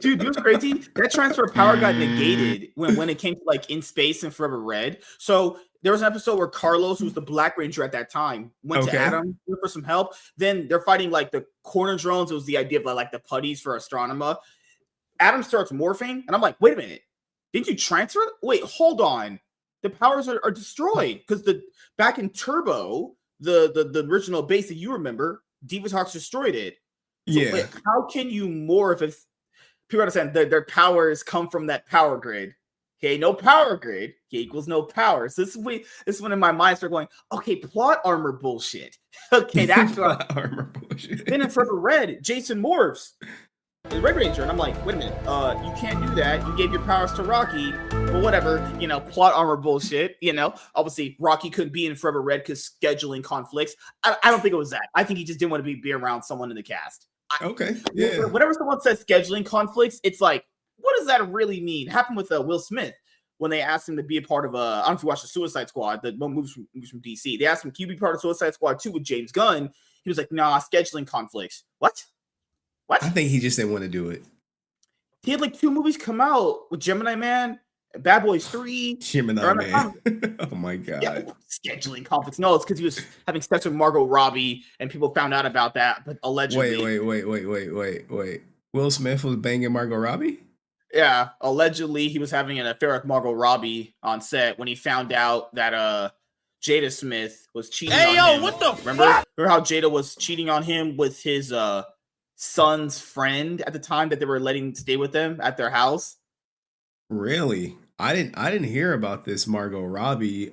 dude, it was crazy. That transfer of power got negated when it came to like In Space and Forever Red. So there was an episode where Carlos, who was the Black Ranger at that time, went to Adam for some help. Then they're fighting like the corner drones. It was the idea of like the putties for Astronema. Adam starts morphing, and I'm like, wait a minute. Didn't you transfer? Wait, hold on. The powers are destroyed because back in Turbo, the original base that you remember, Divatox destroyed it. So yeah. wait, how can you morph if people understand their powers come from that power grid? Okay, no power grid equals no power. So this is when in my mind start going, okay, plot armor bullshit. Okay, that's plot armor bullshit. Then in Forever Red, Jason morphs the Red Ranger, and I'm like, wait a minute, you can't do that. You gave your powers to Rocky. Well, whatever, plot armor bullshit. Obviously Rocky couldn't be in Forever Red because scheduling conflicts. I don't think it was that. I think he just didn't want to be around someone in the cast. Okay, yeah. Whenever someone says scheduling conflicts, it's like, what does that really mean? It happened with Will Smith when they asked him to be a part of I don't know if you watched the Suicide Squad, the movies from DC. They asked him, can you be part of Suicide Squad 2 with James Gunn? He was like, nah, scheduling conflicts. What? I think he just didn't want to do it. He had like 2 movies come out with Gemini Man, Bad Boys 3. Gemini Man. Oh my God. Yeah, scheduling conflicts. No, it's because he was having sex with Margot Robbie and people found out about that, but allegedly. Wait. Will Smith was banging Margot Robbie? Yeah, allegedly he was having an affair with Margot Robbie on set when he found out that Jada Smith was cheating on him. What the Remember how Jada was cheating on him with his son's friend at the time that they were letting stay with them at their house? Really? I didn't hear about this Margot Robbie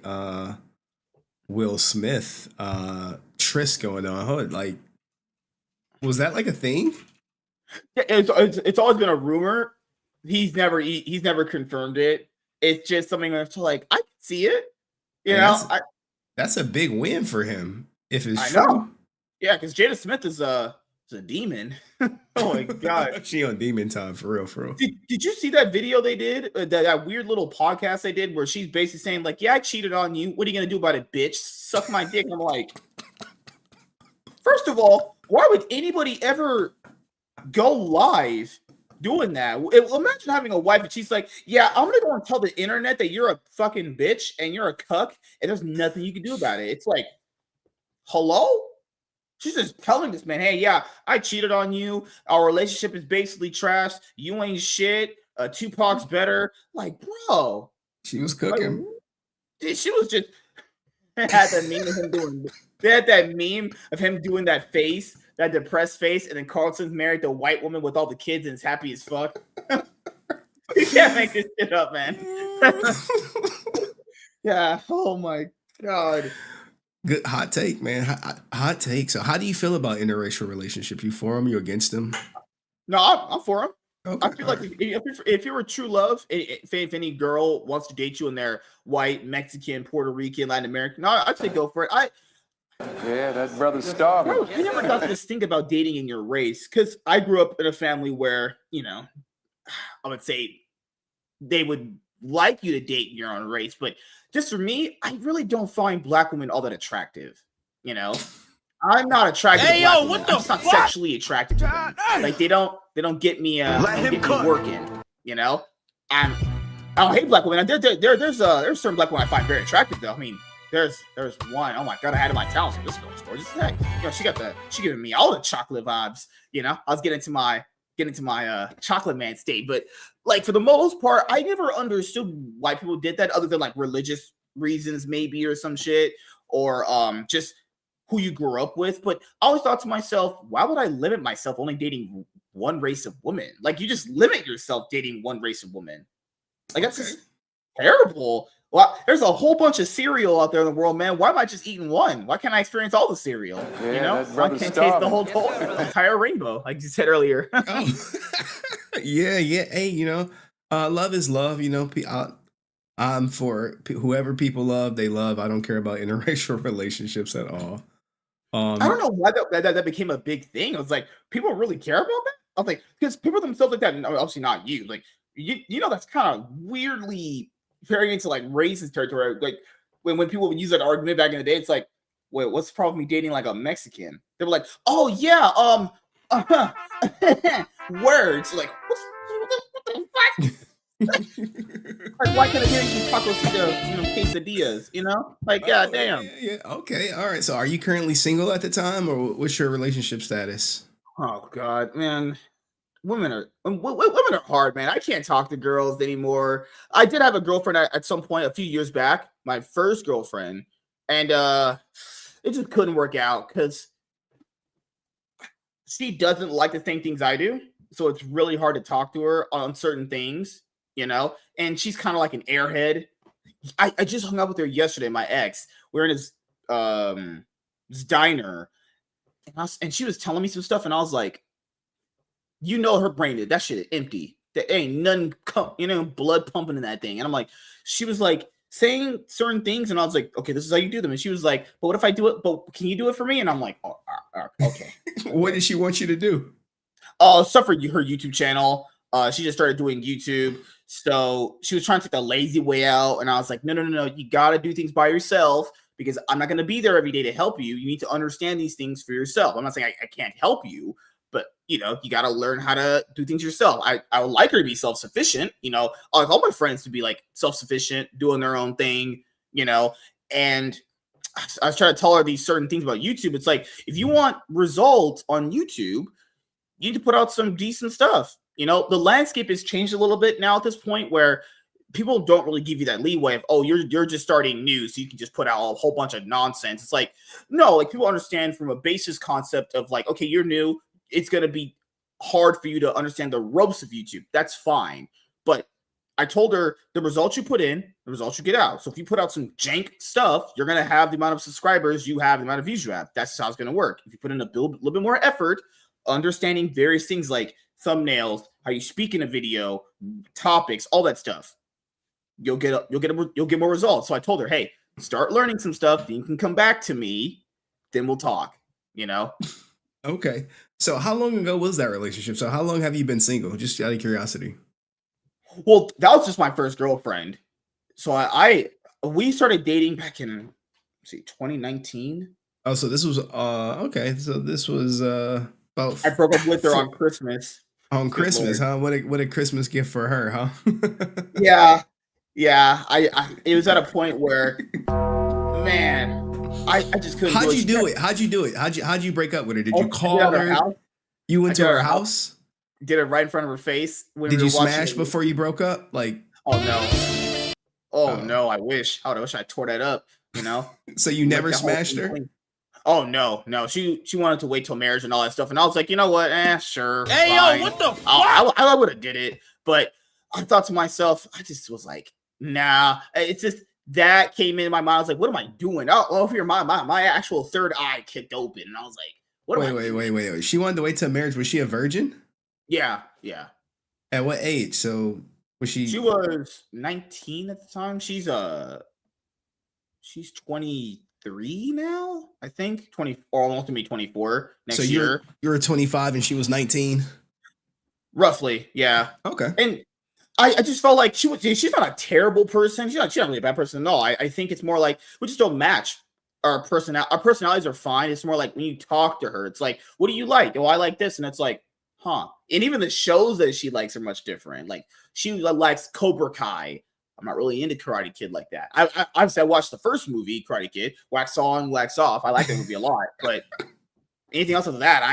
Will Smith tryst going on. Like, was that like a thing? Yeah, it's always been a rumor. He's never confirmed it. It's just something that's like, I can see it. That's a big win for him if it's I true. know. Yeah, because Jada Smith is It's a demon. Oh my god. She on demon time for real, for real. Did you see that video they did? That weird little podcast they did where she's basically saying, like, yeah, I cheated on you. What are you gonna do about it, bitch? Suck my dick. I'm like, first of all, why would anybody ever go live doing that? Imagine having a wife and she's like, yeah, I'm gonna go and tell the internet that you're a fucking bitch and you're a cuck, and there's nothing you can do about it. It's like, hello? She's just telling this man, hey, yeah, I cheated on you. Our relationship is basically trash. You ain't shit. Tupac's better. Like, bro. She was cooking. Like, she was just had that meme of him doing. They had that meme of him doing that face, that depressed face, and then Carlton's married the white woman with all the kids and is happy as fuck. You can't make this shit up, man. Yeah. Oh my god. Good hot take, man. Hot take. So, how do you feel about interracial relationships? You for them? You against them? No, I'm for them. Okay, I feel like if you're a true love, if any girl wants to date you and they're white, Mexican, Puerto Rican, Latin American, no, I'd say go for it. Yeah, that brother's starving. I never got this thing about dating in your race because I grew up in a family where, I would say they would like you to date your own race, but just for me, I really don't find black women all that attractive. I'm not attracted to black women. I'm just not sexually attracted to them. Like they don't get me working. I don't hate black women. There's certain black women I find very attractive though. I mean, there's one. Oh my god, I had in my town. So this girl's gorgeous. Heck, she giving me all the chocolate vibes. I was getting into my chocolate man state, but like for the most part, I never understood why people did that, other than like religious reasons, maybe, or some shit, or just who you grew up with. But I always thought to myself, why would I limit myself only dating one race of women? Like you just limit yourself dating one race of women. Like that's just terrible. Well, there's a whole bunch of cereal out there in the world, man. Why am I just eating one? Why can't I experience all the cereal? Yeah, I can't taste the whole entire rainbow, like you said earlier. Yeah. Hey, love is love. I'm for whoever people love, they love. I don't care about interracial relationships at all. I don't know why that became a big thing. I was like, people really care about that? I was like, because people themselves like that, obviously not you. Like, that's kind of weirdly very into like racist territory. Like when people would use that argument back in the day, it's like, wait, what's the problem with me dating like a Mexican? They were like, oh yeah, words. Like, what the fuck? Like, why can't I get some tacos, quesadillas? Like, god damn. Yeah. Okay. All right. So, are you currently single at the time, or what's your relationship status? Oh god, man. Women are hard, man. I can't talk to girls anymore. I did have a girlfriend at some point a few years back, my first girlfriend, and it just couldn't work out because she doesn't like the same things I do. So it's really hard to talk to her on certain things, and she's kind of like an airhead. I just hung out with her yesterday, my ex. We were in this diner, and she was telling me some stuff, and I was like, her brain, that shit is empty. There ain't nothing, blood pumping in that thing. And I'm like, she was like saying certain things, and I was like, okay, this is how you do them. And she was like, but what if I do it? But can you do it for me? And I'm like, oh, okay. What did she want you to do? Stuff for her YouTube channel. She just started doing YouTube. So she was trying to take the lazy way out. And I was like, no. You got to do things by yourself because I'm not going to be there every day to help you. You need to understand these things for yourself. I'm not saying I can't help you, but you got to learn how to do things yourself. I would like her to be self-sufficient. I like all my friends to be like self-sufficient, doing their own thing, and I was trying to tell her these certain things about YouTube. It's like, if you want results on YouTube, you need to put out some decent stuff. The landscape has changed a little bit now at this point where people don't really give you that leeway of, oh, you're just starting new, so you can just put out a whole bunch of nonsense. It's like, no, like people understand from a basis concept of like, okay, you're new. It's going to be hard for you to understand the ropes of YouTube. That's fine. But I told her the results you put in, the results you get out. So if you put out some jank stuff, you're going to have the amount of subscribers you have, the amount of views you have. That's how it's going to work. If you put in a little bit more effort, understanding various things like thumbnails, how you speak in a video, topics, all that stuff, you'll get more results. So I told her, hey, start learning some stuff. Then you can come back to me. Then we'll talk, Okay. So how long ago was that relationship? So how long have you been single? Just out of curiosity. Well, that was just my first girlfriend. So we started dating back in 2019. Oh, so this was okay. So this was about I broke up with her on Christmas. on Good Christmas, Lord. huh? What a Christmas gift for her, huh? Yeah. I it was at a point where, man, I just couldn't. How'd you do it? How'd you break up with her? Did you I call did it at her? house. You I went did to it her at house? Did it right in front of her face. When Did we you were watching smash it. before you broke up? Like, Oh no. Oh no, I wish. I wish I tore that up, so you never smashed her? Oh no. She wanted to wait till marriage and all that stuff. And I was like, you know what? Sure. Hey, fine. yo, what the fuck? I would have did it. But I thought to myself, I just was like, nah. It's just that came in my mind. I was like, what am I doing? Oh, for my actual third eye kicked open. And I was like, what am I doing? Wait. She wanted to wait till marriage. Was she a virgin? Yeah. At what age? So was she? She was 19 at the time. She's 23 now, I think. 20 or almost gonna be 24 next year. You're 25 and she was 19. Roughly, yeah. Okay. And I just felt like she's not a terrible person. She's not really a bad person at all. I think it's more like we just don't match. Our personalities are fine. It's more like when you talk to her, it's like, what do you like? Oh, I like this. And it's like, huh. And even the shows that she likes are much different. Like she likes Cobra Kai. I'm not really into Karate Kid like that. I watched the first movie, Karate Kid, wax on, wax off. I like that movie a lot, but anything else other than that,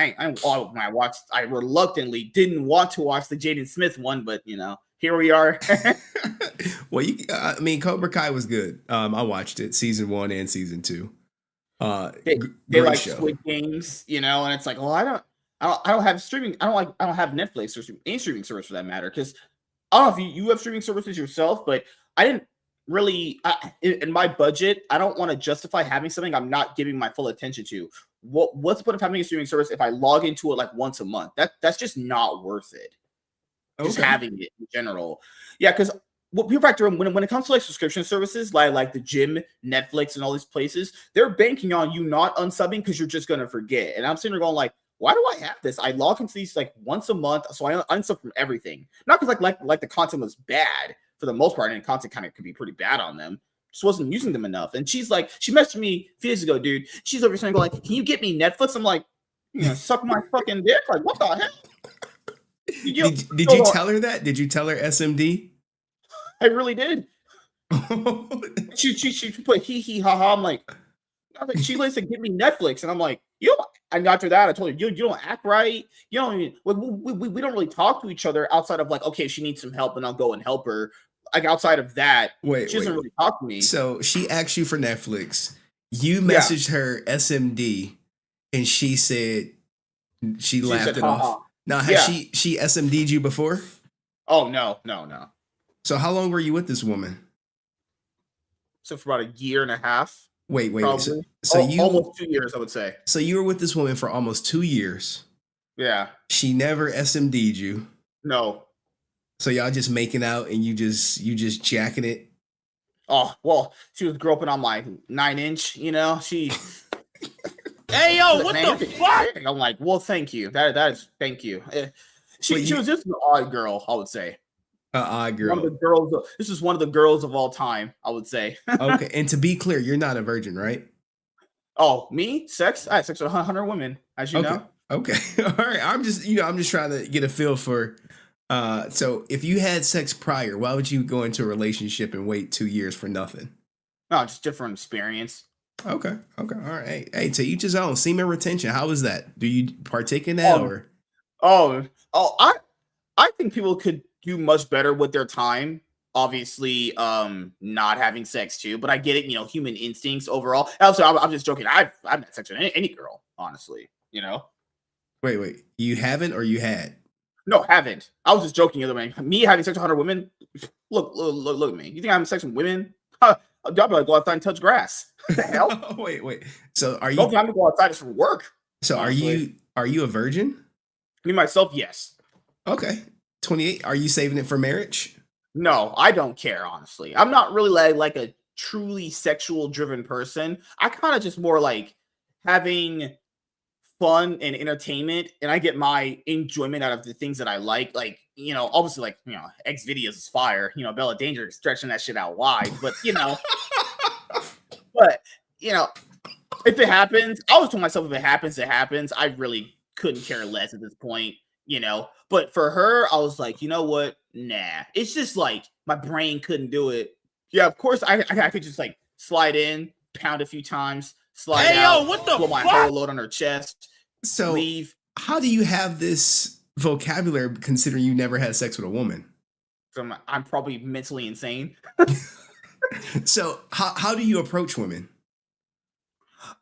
I reluctantly didn't want to watch the Jaden Smith one, but here we are. Well, I mean, Cobra Kai was good. I watched it, season 1 and season 2. They like show. Squid Games, and it's like, well, I don't have streaming. I don't have Netflix or any streaming service for that matter. Because I don't know if you have streaming services yourself, but I didn't really in my budget. I don't want to justify having something I'm not giving my full attention to. What's the point of having a streaming service if I log into it like once a month? That's just not worth it. Just having it in general, yeah. Because what people factor in when it comes to like subscription services, like the gym, Netflix, and all these places, they're banking on you not unsubbing because you're just gonna forget. And I'm sitting there going like, why do I have this? I log into these like once a month, so I unsub from everything. Not because like the content was bad for the most part, and content kind of could be pretty bad on them. Just wasn't using them enough. And she's like, she messaged me a few days ago, dude. She's over saying like, can you get me Netflix? I'm like, suck my fucking dick. Like, what the hell? Did you tell her that? Did you tell her SMD? I really did. she put hee ha ha. I'm like, she likes to give me Netflix, and I'm like, and after that, I told her, you don't act right. You don't even, we don't really talk to each other outside of like, okay, if she needs some help, and I'll go and help her. Like outside of that, she doesn't really talk to me. So she asked you for Netflix. You messaged her SMD, and she said she laughed it off. Now, has she SMD'd you before? Oh no. So how long were you with this woman? So for about a year and a half. Wait. So you almost 2 years, I would say. So you were with this woman for almost 2 years. Yeah. She never SMD'd you. No. So y'all just making out and you just jacking it. Oh well, she was groping on my 9-inch. She. Hey yo, what the fuck? I'm like, well, thank you. That is thank you. She was just an odd girl, I would say. An odd girl. One of the girls. This is one of the girls of all time, I would say. Okay, and to be clear, you're not a virgin, right? Oh, me? Sex? I had sex with 100 women, as you know. Okay. All right. I'm just trying to get a feel for. So if you had sex prior, why would you go into a relationship and wait 2 years for nothing? No, just different experience. Okay. All right. Hey, to each his own. Semen retention. How is that? Do you partake in that or? I think people could do much better with their time. Obviously, not having sex too, but I get it. Human instincts overall. Also, I'm just joking. I've had sex with any girl, honestly. Wait. You haven't or you had? No, haven't. I was just joking the other way. Me having sex with 100 women. Look at me. You think I'm having sex with women? I'll go outside and touch grass. What the hell? Wait. So are you? Don't have to go outside just for work. So honestly. Are you a virgin? Me myself, yes. Okay. 28. Are you saving it for marriage? No, I don't care. Honestly, I'm not really like a truly sexual driven person. I kind of just more like having fun and entertainment, and I get my enjoyment out of the things that I like, obviously, X videos is fire, Bella Danger stretching that shit out wide, but but if it happens, I always told myself if it happens, it happens. I really couldn't care less at this point, but for her, I was like, you know what? Nah, it's just like my brain couldn't do it. Yeah, of course I could just like slide in, pound a few times, slide out, what the pull my fuck? whole load on her chest, So leave. how do you have this vocabulary considering you never had sex with a woman? So I'm probably mentally insane. So how do you approach women?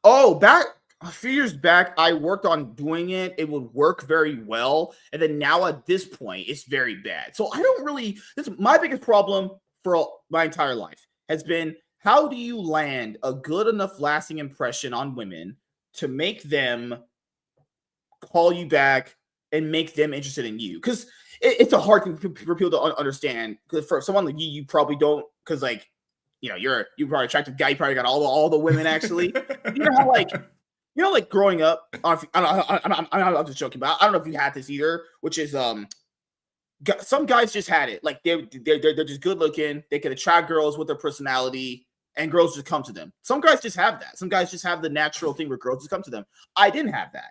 Oh, back a few years back, I worked on doing it. It would work very well. And then now at this point, it's very bad. So I don't really, this is my biggest problem for my entire life has been how do you land a good enough lasting impression on women to make them call you back and make them interested in you? Because it's a hard thing for people to understand. Because for someone like you probably don't, because you're probably attractive guy. You probably got all the women actually. Like growing up. I'm just joking, but I don't know if you had this either. Which is some guys just had it. Like they're just good looking. They can attract girls with their personality, and girls just come to them. Some guys just have that. Some guys just have the natural thing where girls just come to them. I didn't have that.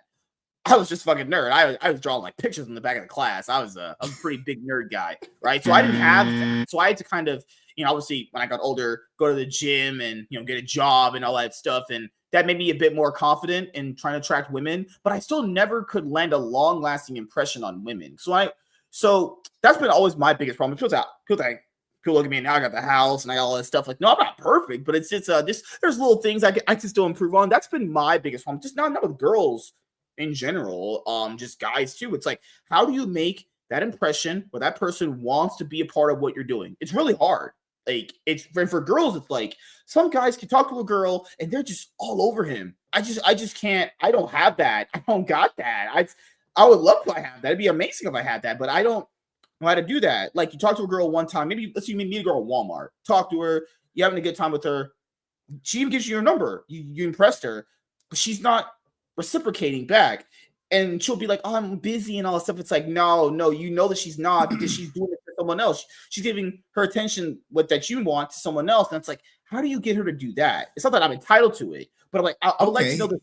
I was just fucking nerd. I was drawing like pictures in the back of the class. I was a pretty big nerd guy, right? So I didn't have that. So I had to kind of, obviously when I got older, go to the gym and, get a job and all that stuff. And that made me a bit more confident in trying to attract women, but I still never could land a long lasting impression on women. So that's been always my biggest problem. People look at me and now I got the house and I got all this stuff. Like, no, I'm not perfect, but it's just there's little things I can still improve on. That's been my biggest problem. Just not with girls in general, just guys too. It's like, how do you make that impression where that person wants to be a part of what you're doing? It's really hard. Like it's for girls, it's like some guys can talk to a girl and they're just all over him. I just can't. I don't have that. I don't got that. I would love if I had that. It'd be amazing if I had that, but I don't know how to do that. Like you talk to a girl one time, maybe let's say you meet a girl at Walmart, talk to her, you're having a good time with her. She even gives you your number. You impressed her, but she's not reciprocating back. And she'll be like, oh, I'm busy and all that stuff. It's like, no, that she's not because she's doing it for someone else. She's giving her attention that you want to someone else. And it's like, how do you get her to do that? It's not that I'm entitled to it, but I'm like, I would like to know the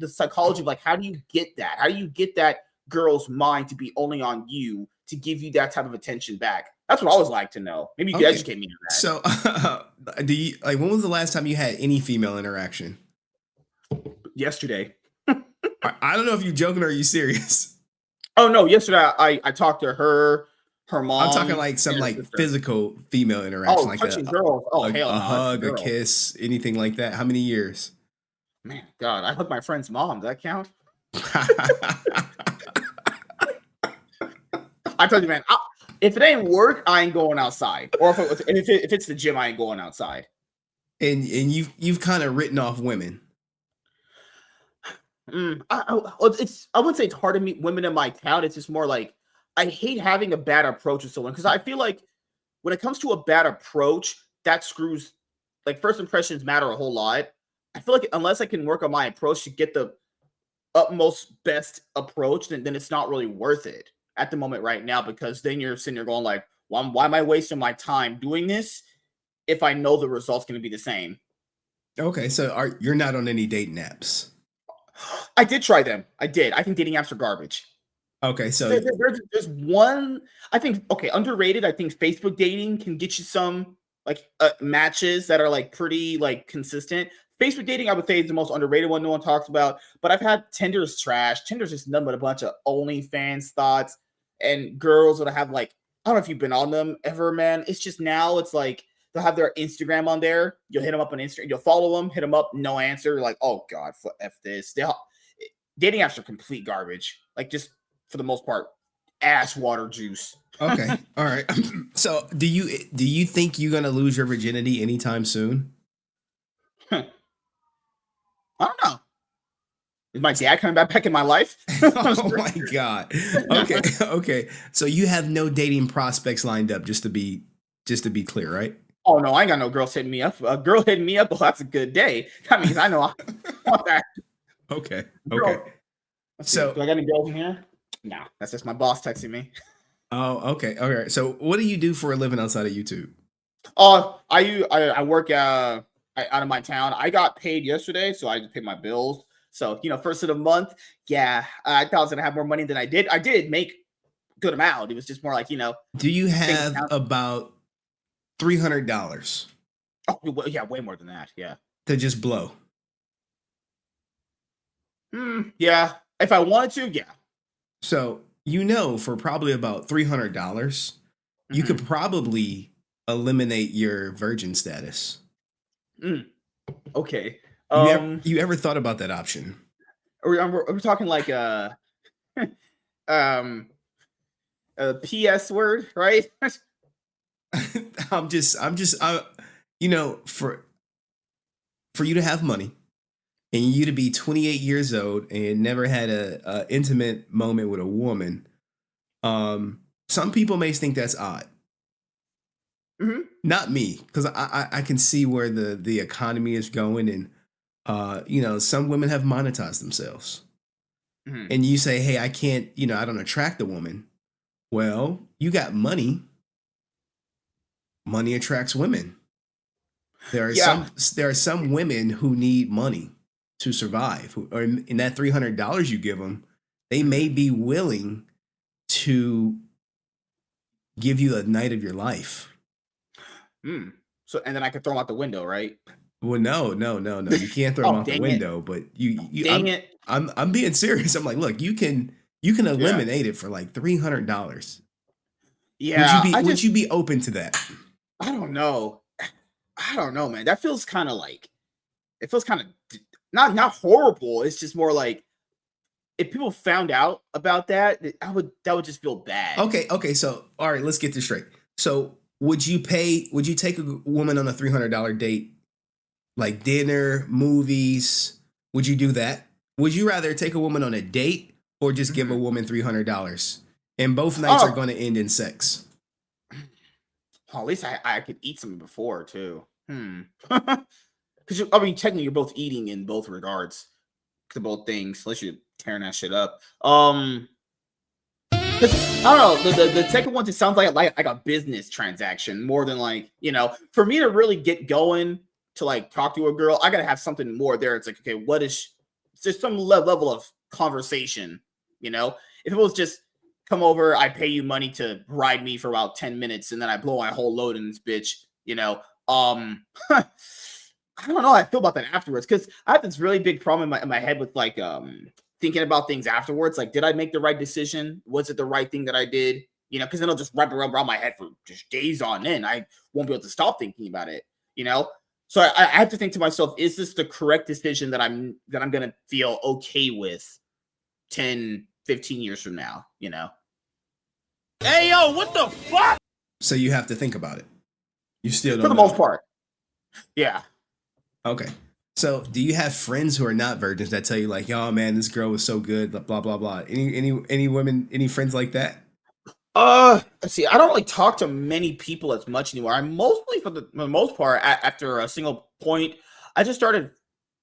psychology of like, how do you get that? How do you get that girl's mind to be only on you to give you that type of attention back? That's what I always like to know. Maybe you could educate me on that. So when was the last time you had any female interaction? Yesterday. I don't know if you're joking or are you serious? Oh no! Yesterday I talked to her mom. I'm talking like some physical female interaction, like touching girls. Oh, a hug, a kiss, anything like that. How many years? Man, God, I hugged my friend's mom. Does that count? I told you, man. If it ain't work, I ain't going outside. Or if it's the gym, I ain't going outside. And you've kind of written off women. I wouldn't say it's hard to meet women in my town. It's just more like I hate having a bad approach with someone because I feel like when it comes to a bad approach, that screws. Like first impressions matter a whole lot. I feel like unless I can work on my approach to get the utmost best approach, then it's not really worth it at the moment right now because then you're sitting there going like, why am I wasting my time doing this if I know the result's going to be the same? Okay, so you're not on any dating apps? I did try them. I did. I think dating apps are garbage. Okay, so there's one. I think underrated. I think Facebook dating can get you some matches that are like pretty like consistent. Facebook dating, I would say, is the most underrated one. No one talks about. But I've had Tinder's trash. Tinder's just nothing but a bunch of OnlyFans thoughts and girls that have like I don't know if you've been on them ever, man. It's just now it's like. They'll have their Instagram on there. You'll hit them up on Instagram. You'll follow them, hit them up, no answer. Like, oh God, F this. Dating apps are complete garbage. Like just for the most part, ass water juice. Okay. All right. So do you think you're going to lose your virginity anytime soon? I don't know. Is my dad coming back in my life? Oh my God. Okay. Okay. So you have no dating prospects lined up, just to be clear, right? Oh no, I ain't got no girls hitting me up. A girl hitting me up, well, that's a good day. That means I know I want that. Okay. Girl, okay. So, do I got any girls in here? No, that's just my boss texting me. oh, okay, all right. So, what do you do for a living outside of YouTube? I work out of my town. I got paid yesterday, so I just paid my bills. So first of the month, yeah, I thought I was gonna have more money than I did. I did make a good amount. It was just more like Do you have about $300 Oh, yeah, way more than that. Yeah. to just blow? Yeah. If I wanted to, yeah. So, for probably about $300, you could probably eliminate your virgin status. Okay. You ever thought about that option? Are we talking like a PS word, right? For you to have money and you to be 28 years old and never had a intimate moment with a woman, some people may think that's odd. Not me, because I can see where the economy is going, and some women have monetized themselves. And you say, hey, I can't, I don't attract a woman. Well, you got money. Money attracts women. There are some women who need money to survive, or in that $300 you give them, they may be willing to give you a night of your life. So, and then I could throw them out the window, right? Well, no. You can't throw them out the window, but I'm being serious. I'm like, look, you can eliminate it for like $300. Yeah. Would you be open to that? I don't know, man. That feels kind of like, it feels kind of not horrible. It's just more like, if people found out about that, that would just feel bad. Okay. So, all right, let's get this straight. So, would you take a woman on a $300 date, like dinner, movies? Would you do that? Would you rather take a woman on a date or just give a woman $300? And both nights are going to end in sex. At least I could eat something before too. Because technically you're both eating in both regards to both things, unless you're tearing that shit up. Because I don't know, the second one just sounds like a business transaction more than for me to really get going to talk to a girl, I gotta have something more there. It's like, okay, what is there's some level of conversation, If it was just come over, I pay you money to ride me for about 10 minutes and then I blow my whole load in this bitch, I don't know how I feel about that afterwards, because I have this really big problem in my head with thinking about things afterwards. Like, did I make the right decision? Was it the right thing that I did? Because then it'll just wrap around my head for just days on end. I won't be able to stop thinking about it, So I have to think to myself, is this the correct decision that I'm gonna feel okay with 10, 15 years from now, Hey, yo, what the fuck? So you have to think about it. You still don't For the most part. Yeah. Okay. So do you have friends who are not virgins that tell you like, "Yo, man, this girl was so good, blah blah blah"? Any women, any friends like that? Let's see. I don't really talk to many people as much anymore. I'm mostly, for the most part, after a single point, I just started.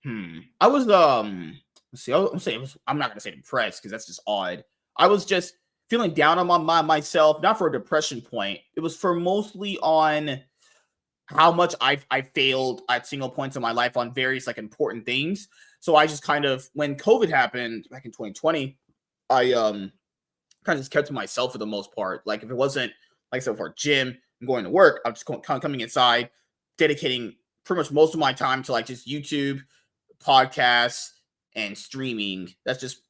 I was let's see. I'm not gonna say depressed because that's just odd. I was just feeling down on myself, not for a depression point. It was for mostly on how much I failed at single points in my life on various important things. So I just kind of, when COVID happened back in 2020, I kind of just kept to myself for the most part. Like, if it wasn't, like I said, for a gym and going to work, I'm just kind of coming inside, dedicating pretty much most of my time to just YouTube, podcasts, and streaming. That's just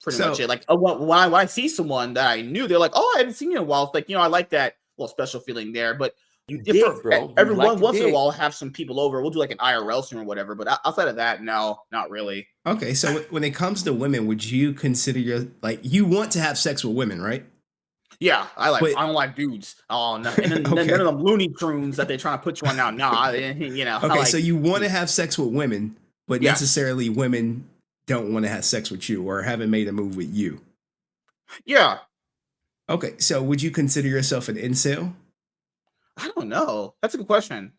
pretty much it. Like, when I see someone that I knew, they're like, "Oh, I haven't seen you in a while." It's like, I like that little special feeling there. But every once in a while, I'll have some people over. We'll do an IRL stream or whatever. But outside of that, no, not really. Okay, so when it comes to women, would you consider you want to have sex with women, right? Yeah, I don't like dudes. Oh no, and then none of them Looney Tunes that they're trying to put you on now. Nah, Okay, so you want to have sex with women, but necessarily women don't want to have sex with you or haven't made a move with you. Yeah. Okay, so would you consider yourself an incel? I don't know. That's a good question.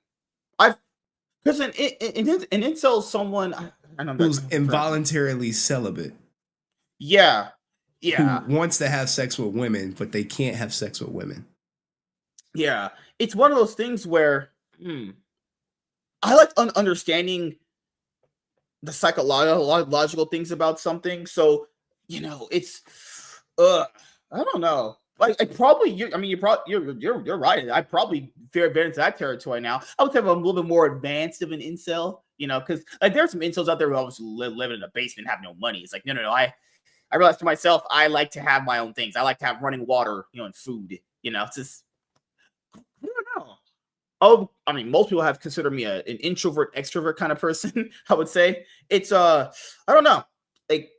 Because an incel is someone I know who's involuntarily celibate. Yeah. who Yeah. wants to have sex with women, but they can't have sex with women. Yeah. It's one of those things where I like understanding the psychological things about something. So, it's I don't know. Like I probably you're right. I probably veer into that territory now. I would say I'm a little bit more advanced of an incel, because like there are some incels out there who always live in a basement, have no money. It's like no. I realized to myself, I like to have my own things. I like to have running water, and food. It's just I don't know. Oh, I mean, most people have considered me an introvert, extrovert kind of person. I would say it's I don't know, like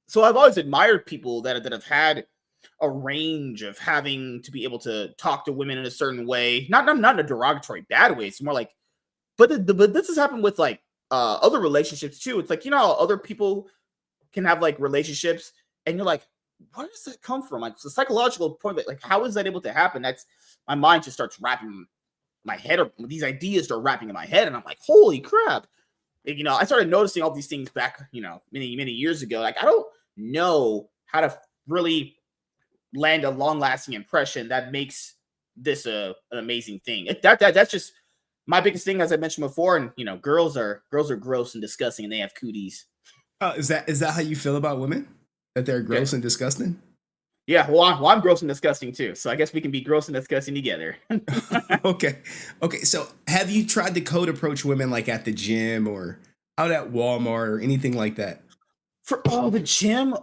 so I've always admired people that have had a range of having to be able to talk to women in a certain way, not in a derogatory bad way. It's more like, but this has happened with like other relationships too. It's like how other people can have like relationships, and you're like, where does that come from? Like it's a psychological point, like how is that able to happen? That's my mind just starts wrapping my head, or these ideas start wrapping in my head, and I'm like, holy crap. I started noticing all these things back, many years ago. Like I don't know how to really land a long-lasting impression that makes this an amazing thing. That's just my biggest thing, as I mentioned before. And girls are gross and disgusting, and they have cooties. Is that how you feel about women? That they're gross and disgusting? Yeah, well, I'm gross and disgusting too. So I guess we can be gross and disgusting together. Okay. So have you tried to code approach women like at the gym or out at Walmart or anything like that? For the gym,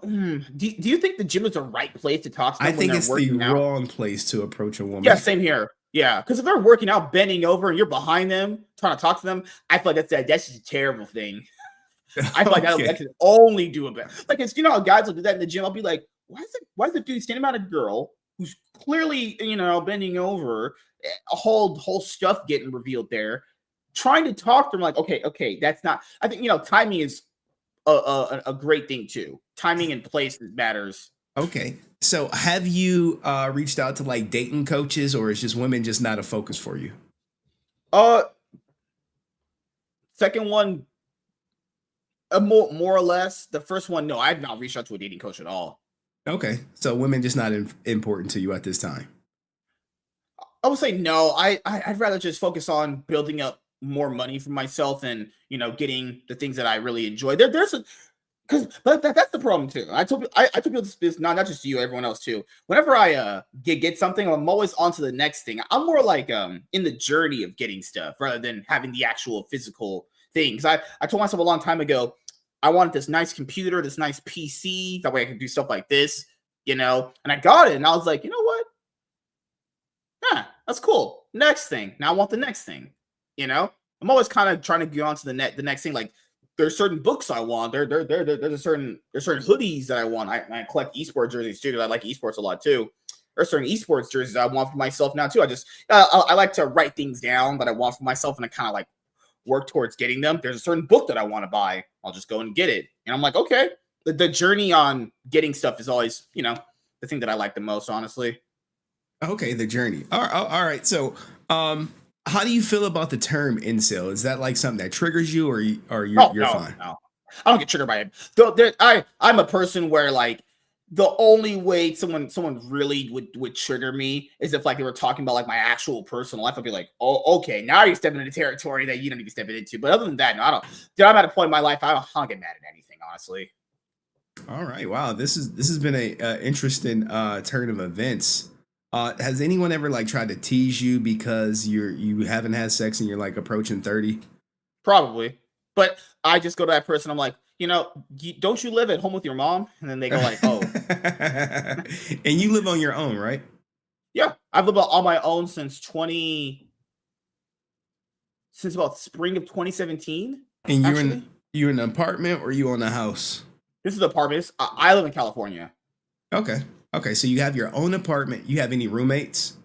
do you think the gym is the right place to talk to them? I think it's the wrong place to approach a woman. Yeah, same here. Yeah, because if they're working out, bending over, and you're behind them trying to talk to them, I feel like that's just a terrible thing. I feel like I can only do it better. Like it's guys will do that in the gym. I'll be like, why is the dude standing behind a girl who's clearly bending over, a whole stuff getting revealed there, trying to talk to them like, okay, that's not. I think timing is a great thing too. Timing and place matters. Okay, so have you reached out to like dating coaches, or is just women just not a focus for you? Second one, more or less. The first one, no, I've not reached out to a dating coach at all. Okay, so women just not important to you at this time. I would say no. I'd rather just focus on building up more money for myself and getting the things that I really enjoy. That's the problem too. I told people this not just to you, everyone else too. Whenever I get something, I'm always on to the next thing. I'm more like in the journey of getting stuff rather than having the actual physical things. I told myself a long time ago, I wanted this nice computer, this nice PC. That way I could do stuff like this, and I got it. And I was like, you know what? Yeah, that's cool. Next thing. Now I want the next thing. I'm always kind of trying to get on to the next thing. Like there's certain books I want. There's certain hoodies that I want. I collect esports jerseys too because I like esports a lot too. There's certain esports jerseys I want for myself now too. I like to write things down that I want for myself, and I kind of like work towards getting them. There's a certain book that I want to buy. I'll just go and get it. And I'm like, okay. The journey on getting stuff is always, the thing that I like the most, honestly. Okay, the journey. All right. So, how do you feel about the term incel? Is that like something that triggers you, or you're fine? No. I don't get triggered by it. I'm a person where like the only way someone really would trigger me is if like they were talking about like my actual personal life. I'd be like, oh, okay, now you're stepping into territory that you don't even step into. But other than that, no, I don't. Dude, I'm at a point in my life I don't get mad at anything, honestly. All right, wow, this has been a interesting turn of events. Has anyone ever like tried to tease you because you haven't had sex and you're like approaching 30? Probably, but I just go to that person. I'm like, don't you live at home with your mom? And then they go like, oh. And you live on your own, right? Yeah, I've lived on my own since about spring of 2017. And you in an apartment or you own a house? This is apartments. I live in California. Okay, so you have your own apartment. You have any roommates?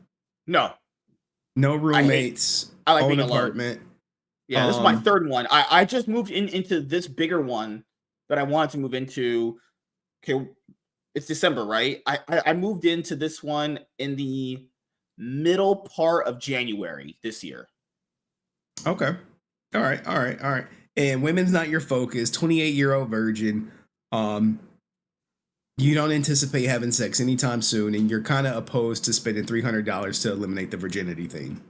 No roommates. I like own being apartment. Alone. Yeah, this is my third one. I just moved into this bigger one that I wanted to move into. Okay, it's December, right? I moved into this one in the middle part of January this year. Okay. All right. And women's not your focus. 28-year-old virgin. You don't anticipate having sex anytime soon, and you're kind of opposed to spending $300 to eliminate the virginity thing.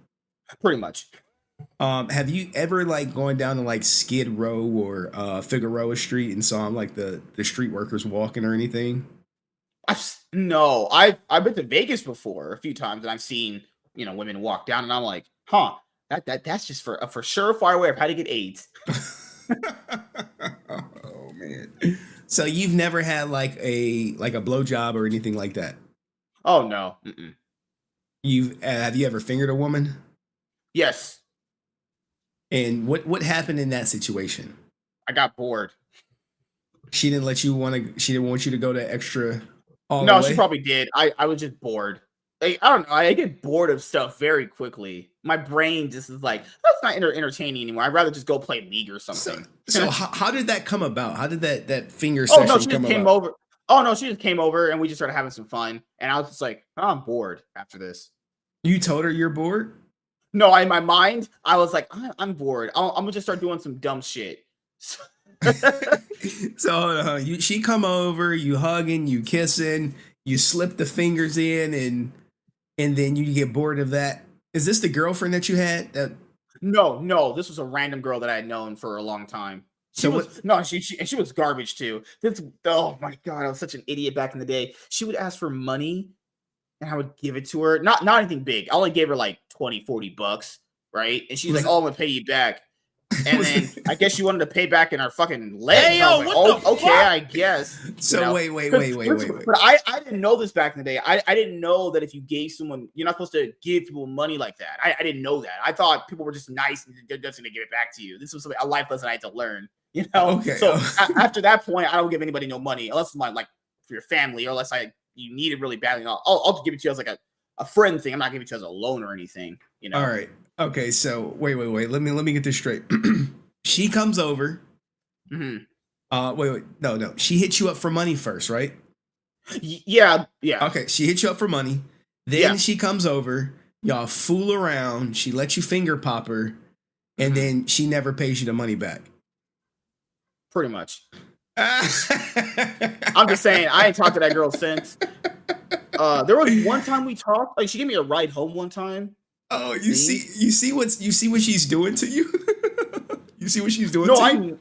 Pretty much. Have you ever like gone down to like Skid Row or Figueroa Street and saw like the street workers walking or anything? No, I've been to Vegas before a few times, and I've seen women walk down, and I'm like, huh, that's just for surefire way of how to get AIDS. Oh man. So you've never had like a blowjob or anything like that? Oh no. Mm-mm. Have you ever fingered a woman? Yes. And what happened in that situation? I got bored. She didn't want you to go to extra. No, she probably did. I was just bored. I don't know. I get bored of stuff very quickly. My brain just is like, that's not entertaining anymore. I'd rather just go play League or something. So how did that come about? How did that finger session come about? She just came over. Oh no, she just came over and we just started having some fun. And I was just like, oh, I'm bored after this. You told her you're bored? No, in my mind, I was like, I'm bored. I'm gonna just start doing some dumb shit. So she come over, you hugging, you kissing, you slip the fingers in, and then you get bored of that. Is this the girlfriend that you had? No, this was a random girl that I had known for a long time. She was garbage too. Oh my god, I was such an idiot back in the day. She would ask for money and I would give it to her. Not anything big. I only gave her like $20-$40, right? And she's like, "Oh, I'm gonna pay you back." And then I guess she wanted to pay back in her fucking legs. Hey, yo, what the okay, fuck? I guess. So wait. But I didn't know this back in the day. I didn't know that if you gave someone, you're not supposed to give people money like that. I didn't know that. I thought people were just nice and they're just gonna give it back to you. This was a life lesson I had to learn. Okay. So after that point, I don't give anybody no money unless it's like for your family or unless you need it really badly. I'll just give it to you as like a friend thing. I'm not giving it to you as a loan or anything. All right. Okay. So wait. Let me get this straight. She comes over. Mm-hmm. Wait. No. She hits you up for money first, right? Yeah. Okay. She hits you up for money. Then she comes over. Y'all fool around. She lets you finger pop her, and then she never pays you the money back. Pretty much. I'm just saying, I ain't talked to that girl since. There was one time we talked. Like, she gave me a ride home one time. Oh, you see what she's doing to you? You see what she's doing to you?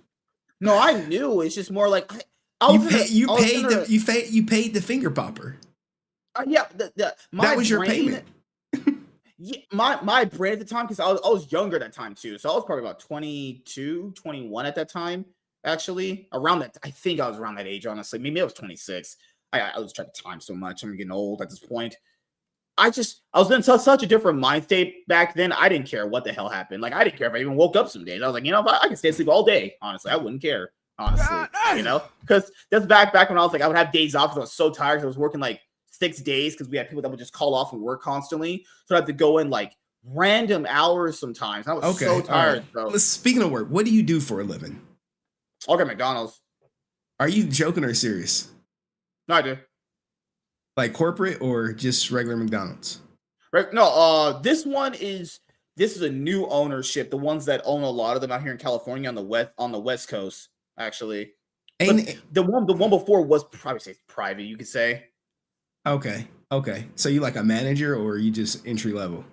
No, I knew. It's just more like you paid the finger popper. Yeah, that was your payment. Yeah, my brain at the time, because I was younger at that time too. So I was probably about 22, 21 at that time. Actually, around that, I think I was around that age. Honestly, maybe I was 26. I was trying to time so much. I'm getting old at this point. I was in such a different mind state back then. I didn't care what the hell happened. Like, I didn't care if I even woke up some days. I was like, I can stay asleep all day. Honestly, I wouldn't care. Honestly, because that's back when I was like, I would have days off because I was so tired. I was working like 6 days because we had people that would just call off and work constantly. So I had to go in like random hours sometimes. I was so tired. Right. So. Speaking of work, what do you do for a living? I work at McDonald's. Are you joking or serious? No, I do. Like corporate or just regular McDonald's? Right. No, this is a new ownership. The ones that own a lot of them out here in California on the West Coast, actually. The one before was probably private, you could say. Okay. So you like a manager or are you just entry level?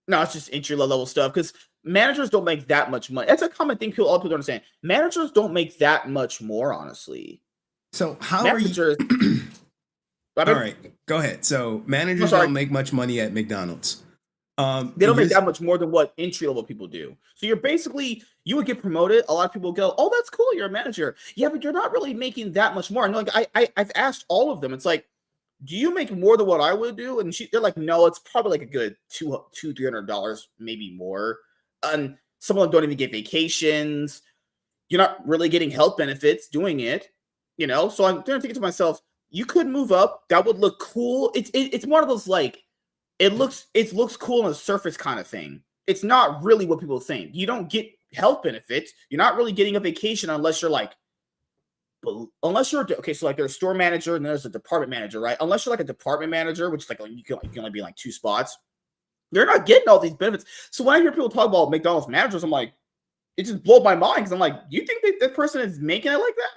No, it's just entry level stuff because managers don't make that much money. That's a common thing all people don't understand. Managers don't make that much more, honestly. So how are you? All right, go ahead. So managers don't make much money at McDonald's. They don't make that much more than what entry level people do. So you would get promoted. A lot of people go, "Oh, that's cool. You're a manager." Yeah, but you're not really making that much more. And like I've asked all of them. It's like, do you make more than what I would do? And they're like, no, it's probably like a good $200-$300, maybe more. And some of them don't even get vacations. You're not really getting health benefits doing it, So I'm thinking to myself, you could move up. That would look cool. It's one of those like, it looks cool on the surface kind of thing. It's not really what people think. You don't get health benefits. You're not really getting a vacation unless you're like, okay, so like there's a store manager and there's a department manager, right? Unless you're like a department manager, which is like you can only be in like 2 spots, you're not getting all these benefits. So when I hear people talk about McDonald's managers, I'm like, it just blows my mind because I'm like, you think that person is making it like that?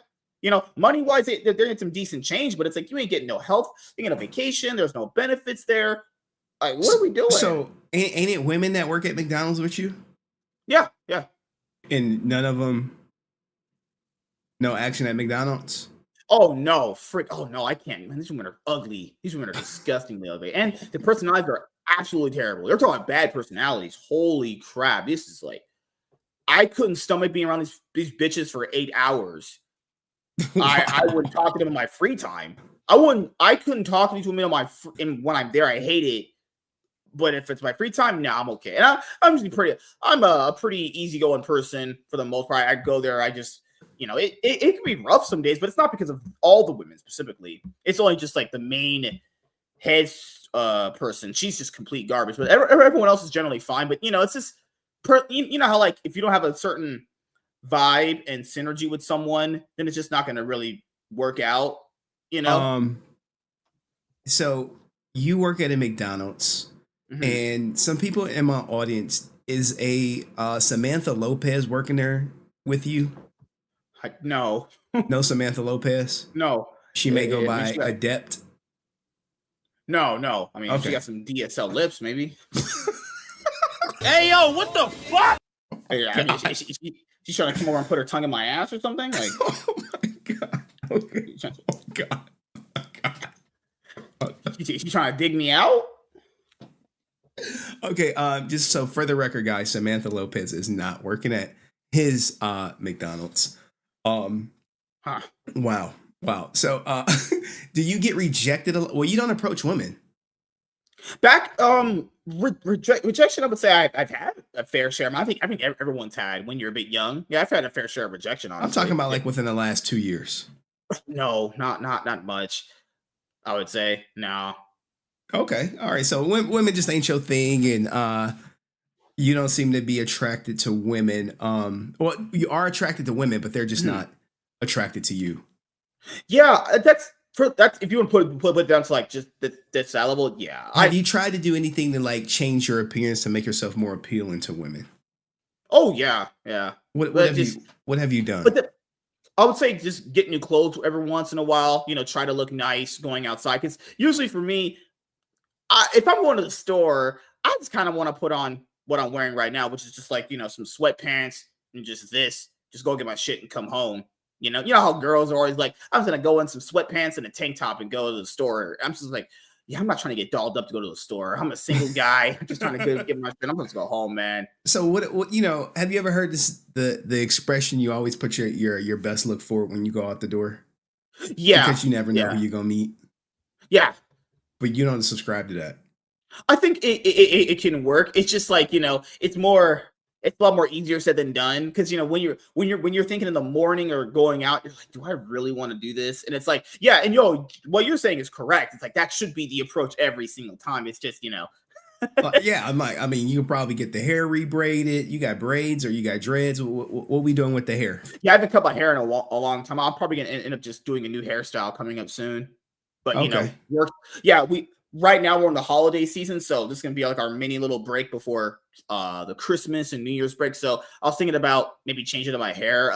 money wise, they're getting some decent change, but it's like you ain't getting no health, you ain't getting a vacation, there's no benefits there. Like, what are we doing? So ain't it women that work at McDonald's with you? Yeah. And none of them, no action at McDonald's? Oh no, I can't. Man, these women are ugly. These women are disgustingly ugly. And the personalities are absolutely terrible. They're talking bad personalities. Holy crap. This is like, I couldn't stomach being around these bitches for 8 hours. I wouldn't talk to them in my free time. I couldn't talk to these women when I'm there. I hate it. But if it's my free time, no, I'm okay. And I'm a pretty easygoing person for the most part. I go there. I just, it can be rough some days, but it's not because of all the women specifically. It's only just like the main head person. She's just complete garbage. But everyone else is generally fine. But it's just, how like if you don't have a certain vibe and synergy with someone, then it's just not going to really work out. So you work at a McDonald's. Mm-hmm. And some people in my audience, is a Samantha Lopez working there with you? No. No Samantha Lopez? No. She may go by Adept? No. I mean, She got some DSL lips, maybe. Hey, yo, what the fuck? She's trying to come over and put her tongue in my ass or something? Like, oh my God. Okay. Oh God. She's trying to dig me out? Okay, just so for the record, guys, Samantha Lopez is not working at his McDonald's. Wow. So, do you get rejected? Well, you don't approach women. Rejection. I would say I've had a fair share. I think everyone's had when you're a bit young. Yeah, I've had a fair share of rejection. Honestly. I'm talking about like within the last 2 years. No, not much. I would say no. Okay. All right. So women just ain't your thing, and you don't seem to be attracted to women. Well, you are attracted to women, but they're just not attracted to you. Yeah, that's if you want to put it down to like just that level. Yeah. Have you tried to do anything to like change your appearance to make yourself more appealing to women? Oh yeah. What have you done? I would say just get new clothes every once in a while. Try to look nice going outside. Because usually for me, if I'm going to the store, I just kind of want to put on what I'm wearing right now, which is just like, some sweatpants and just go get my shit and come home. You know how girls are always like, I'm just going to go in some sweatpants and a tank top and go to the store. I'm just like, yeah, I'm not trying to get dolled up to go to the store. I'm a single guy. I'm just trying to get my shit. I'm going to go home, man. So what, have you ever heard the expression, you always put your best look forward when you go out the door? Yeah. Because you never know who you're going to meet. Yeah. But you don't subscribe to that. I think it can work. It's just like, it's a lot more easier said than done. Because when you're thinking in the morning or going out, you're like, do I really want to do this? And it's like, yeah, and what you're saying is correct. It's like that should be the approach every single time. It's just yeah, I mean, you can probably get the hair rebraided. You got braids or you got dreads. What we doing with the hair? Yeah, I haven't cut my hair in a long time. I'm probably gonna end up just doing a new hairstyle coming up soon. But right now we're in the holiday season, so this is gonna be like our mini little break before the Christmas and New Year's break. So I was thinking about maybe changing to my hair,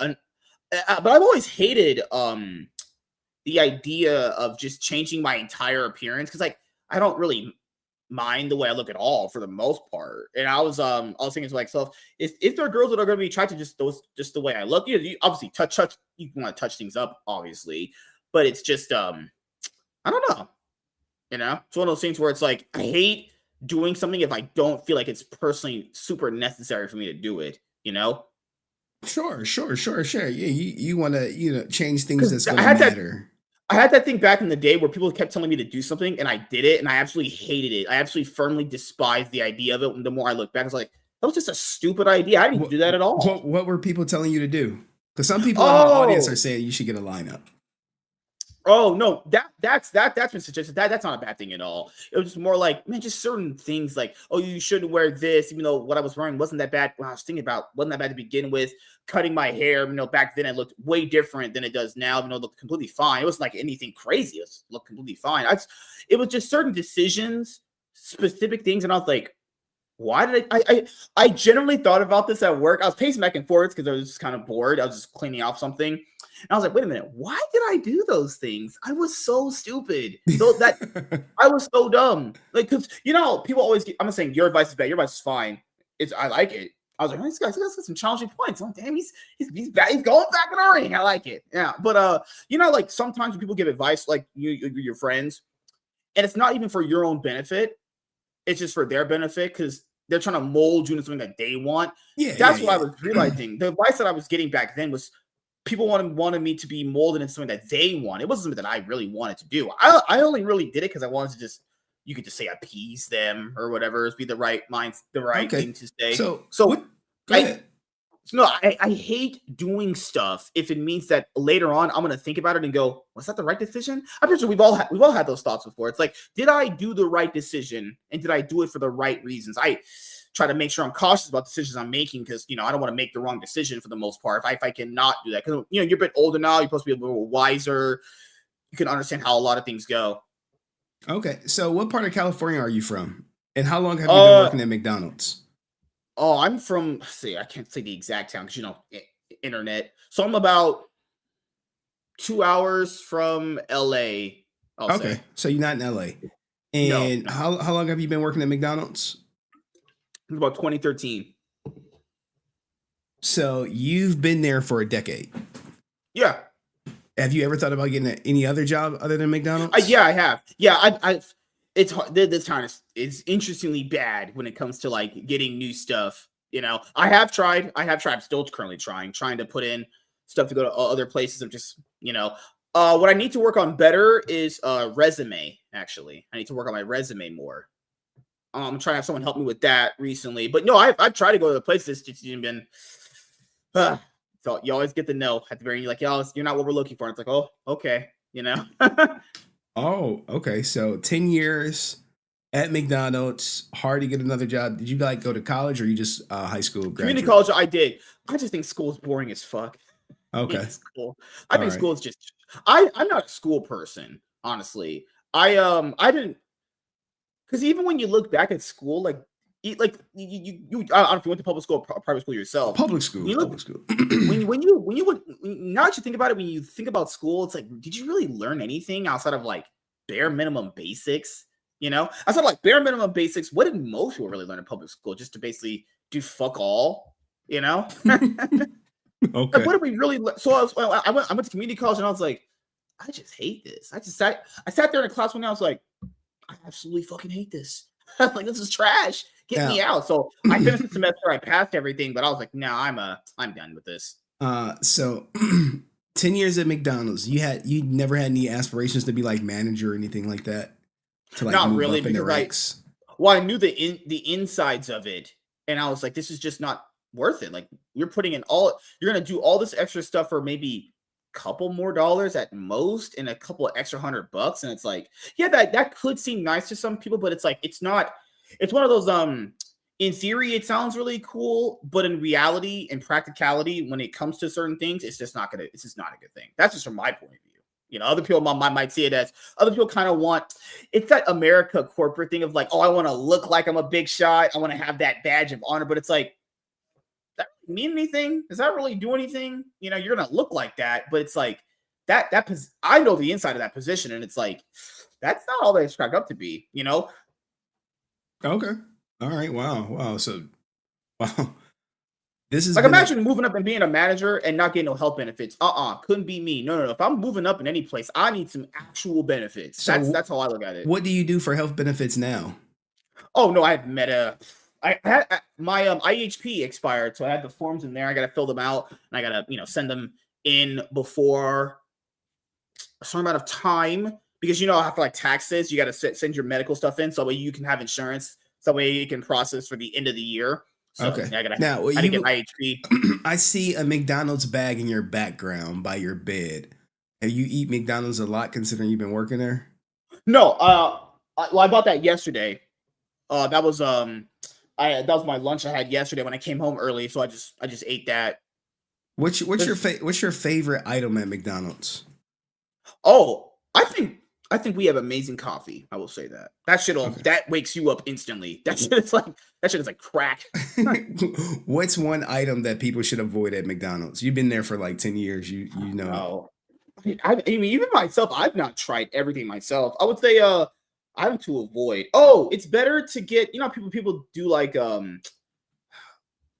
but I've always hated the idea of just changing my entire appearance because like I don't really mind the way I look at all for the most part. And I was thinking to myself, if there are girls that are going to be attracted to just the way I look, you obviously touch you want to touch things up, obviously, but it's just I don't know. It's one of those things where it's like, I hate doing something if I don't feel like it's personally super necessary for me to do it, Sure. Yeah, you want to, change things that's going to matter. I had that thing back in the day where people kept telling me to do something and I did it and I absolutely hated it. I absolutely firmly despised the idea of it. And the more I look back, I was like, that was just a stupid idea. I didn't do that at all. What were people telling you to do? Because some people in the audience are saying you should get a lineup. Oh no, that's been suggested. That's not a bad thing at all. It was just more like, man, just certain things like, oh, you shouldn't wear this, even though what I was wearing wasn't that bad. When I was thinking about wasn't that bad to begin with. Cutting my hair, back then it looked way different than it does now. It looked completely fine. It wasn't like anything crazy. It looked completely fine. It was just certain decisions, specific things, and I was like, why did I genuinely thought about this at work. I was pacing back and forth because I was just kind of bored. I was just cleaning off something. And I was like, wait a minute, why did I do those things? I was so stupid. So that I was so dumb. Like, because people always I'm not saying your advice is bad, your advice is fine. I like it. I was like, this guy's got some challenging points. Oh, damn, he's bad. He's going back in the ring. I like it. Yeah. But like sometimes when people give advice, like your friends, and it's not even for your own benefit, it's just for their benefit because they're trying to mold you into something that they want. Yeah, that's what I was realizing. The advice that I was getting back then was people wanted me to be molded into something that they want. It wasn't something that I really wanted to do. I only really did it because I wanted to just, you could just say appease them or whatever, be the right thing to say. So go ahead. I hate doing stuff if it means that later on I'm gonna think about it and go, was that the right decision? I'm pretty sure we've all had those thoughts before. It's like, did I do the right decision and did I do it for the right reasons? I try to make sure I'm cautious about decisions I'm making because I don't want to make the wrong decision for the most part. If I cannot do that, because you're a bit older now, you're supposed to be a little wiser. You can understand how a lot of things go. Okay, so what part of California are you from, and how long have you been working at McDonald's? Oh, I'm from, I can't say the exact town because, internet. So I'm about 2 hours from LA. Okay, so you're not in LA. And no. How long have you been working at McDonald's? About 2013. So you've been there for a decade. Yeah. Have you ever thought about getting any other job other than McDonald's? Yeah, I have. Yeah, it's hard. This town is interestingly bad when it comes to like getting new stuff. I have tried. I'm still currently trying to put in stuff to go to other places. I'm just, what I need to work on better is resume. Actually, I need to work on my resume more. I'm trying to have someone help me with that recently. But no, I've tried to go to the places. It's just been. So you always get the no at the very end. You're like, yo, you're not what we're looking for. And it's like, oh, okay, Oh, okay. So 10 years at McDonald's, hard to get another job. Did you like go to college or you just high school graduate? Community college, I did. I just think school is boring as fuck. Okay. I think school is just. I'm not a school person, honestly. I didn't, because even when you look back at school, like you I don't know if you went to public school or private school yourself. Public school. When you now that you think about it, when you think about school, it's like, did you really learn anything outside of like bare minimum basics? Outside of like bare minimum basics, what did most people really learn in public school? Just to basically do fuck all, Okay. Like, what did we really? So I went to community college and I was like, I just hate this. I sat there in a class one day. I was like, I absolutely fucking hate this. Like, this is trash. Get me out. So I finished the semester. I passed everything, but I was like, no, I'm done with this. So 10 years at McDonald's, you never had any aspirations to be like manager or anything like that? To like not move really, up in the because ranks? I knew the insides of it, and I was like, this is just not worth it. Like, you're gonna do all this extra stuff for maybe couple more dollars at most and a couple of extra $100, and it's like, yeah, that could seem nice to some people, but it's like, it's not. It's one of those, in theory, it sounds really cool, but in reality and practicality, when it comes to certain things, it's just not a good thing. That's just from my point of view. Other people might see it as, other people kind of want, it's that America corporate thing of like, oh, I want to look like I'm a big shot. I want to have that badge of honor, but it's like, does that mean anything? Does that really do anything? You're going to look like that, but it's like, I know the inside of that position, and it's like, that's not all that it's cracked up to be, Okay. All right. Wow. So, wow. This is like, imagine moving up and being a manager and not getting no health benefits. Couldn't be me. No. If I'm moving up in any place, I need some actual benefits. So that's how I look at it. What do you do for health benefits now? Oh no, I've met my IHP expired, so I had the forms in there. I got to fill them out, and I got to send them in before a certain amount of time. Because after like taxes, you got to send your medical stuff in, so that way you can have insurance, so that way you can process for the end of the year. So okay. I didn't get IHP. I see a McDonald's bag in your background by your bed. Have you eat McDonald's a lot considering you've been working there? No. I bought that yesterday. That was my lunch I had yesterday when I came home early. So I just ate that. What's your favorite item at McDonald's? Oh, I think I think we have amazing coffee. I will say that. That shit that wakes you up instantly. That shit is like crack. What's one item that people should avoid at McDonald's? You've been there for like 10 years. You know. I mean, even myself, I've not tried everything myself. I would say item to avoid. Oh, it's better to get, people do like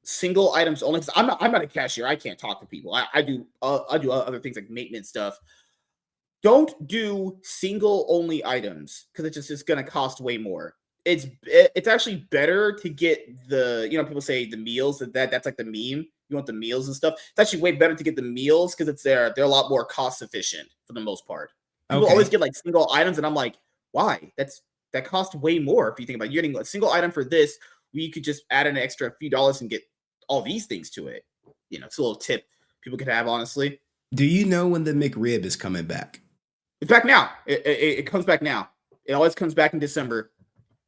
single items only. Cause I'm not a cashier. I can't talk to people. I do other things like maintenance stuff. Don't do single only items because it's gonna cost way more. It's actually better to get the, people say the meals, that's like the meme. You want the meals and stuff. It's actually way better to get the meals because they're a lot more cost efficient for the most part. People always get like single items, and I'm like, why? That costs way more if you think about it. You're getting a single item for this, where you could just add an extra few dollars and get all these things to it. It's a little tip people could have, honestly. Do you know when the McRib is coming back? It's back now. It comes back now. It always comes back in December.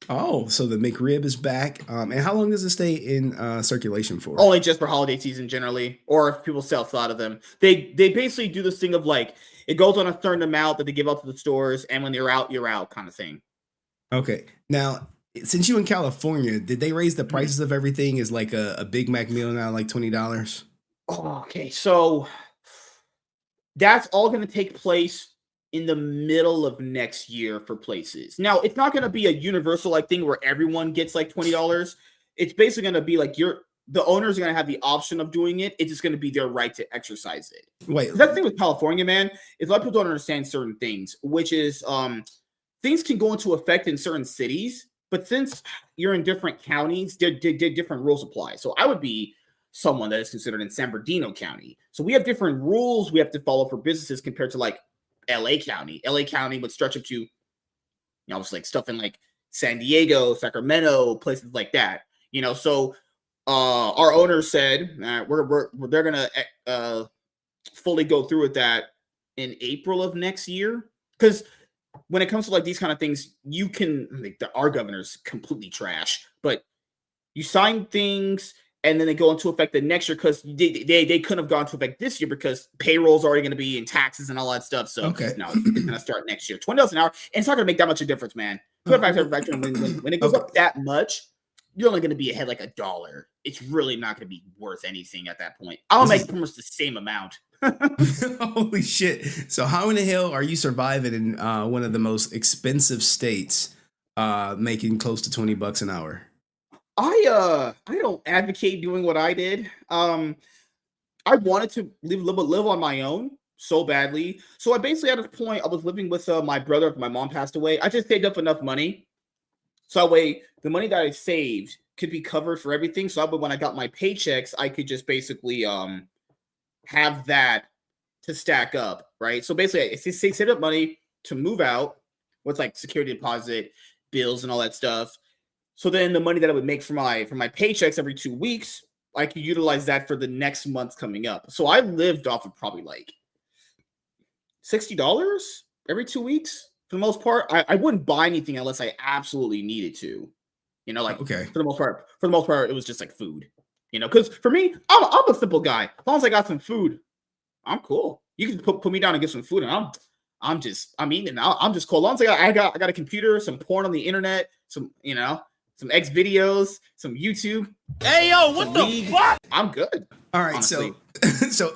Oh, so the McRib is back. And how long does it stay in circulation for? Only just for holiday season generally, or if people sell out of them. They basically do this thing of like, it goes on a certain amount that they give out to the stores, and when you're out kind of thing. Okay. Now, since you in California, did they raise the prices of everything? Is like a Big Mac meal now like $20? Okay, so that's all going to take place in the middle of next year for places. Now, it's not going to be a universal thing where everyone gets like $20. It's basically going to be like the owners are going to have the option of doing it. It's just going to be their right to exercise it. Wait, that's the thing with California, man, is a lot of people don't understand certain things, which is things can go into effect in certain cities, but since you're in different counties, different rules apply. So I would be someone that is considered in San Bernardino County. So we have different rules we have to follow for businesses compared to like LA County. LA County would stretch up to, it's like stuff in like San Diego, Sacramento, places like that. So our owner said they're gonna fully go through with that in April of next year. Because when it comes to like these kind of things, you can our governor's completely trash, but you sign things and then they go into effect the next year because they couldn't have gone into effect this year because payroll's already going to be in taxes and all that stuff. So no, it's going to start next year. $20 an hour, and it's not going to make that much of a difference, man. When it goes up that much, you're only going to be ahead like $1. It's really not going to be worth anything at that point. I'll make almost the same amount. Holy shit! So how in the hell are you surviving in one of the most expensive states, making close to $20 an hour? I don't advocate doing what I did. I wanted to live on my own so badly. So I basically at this point I was living with my brother after my mom passed away. I just saved up enough money so that way the money that I saved could be covered for everything. So that way when I got my paychecks, I could just basically have that to stack up, right? So basically I saved up money to move out with like security deposit, bills, and all that stuff. So then the money that I would make for my paychecks every 2 weeks, I could utilize that for the next month coming up. So I lived off of probably like $60 every 2 weeks for the most part. I wouldn't buy anything unless I absolutely needed to. For the most part, it was just like food. Because for me, I'm a simple guy. As long as I got some food, I'm cool. You can put me down and get some food, and I'm eating. I'm just cool. As long as I got a computer, some porn on the internet, some X videos, some YouTube. Hey yo, what the fuck? I'm good. All right, honestly. so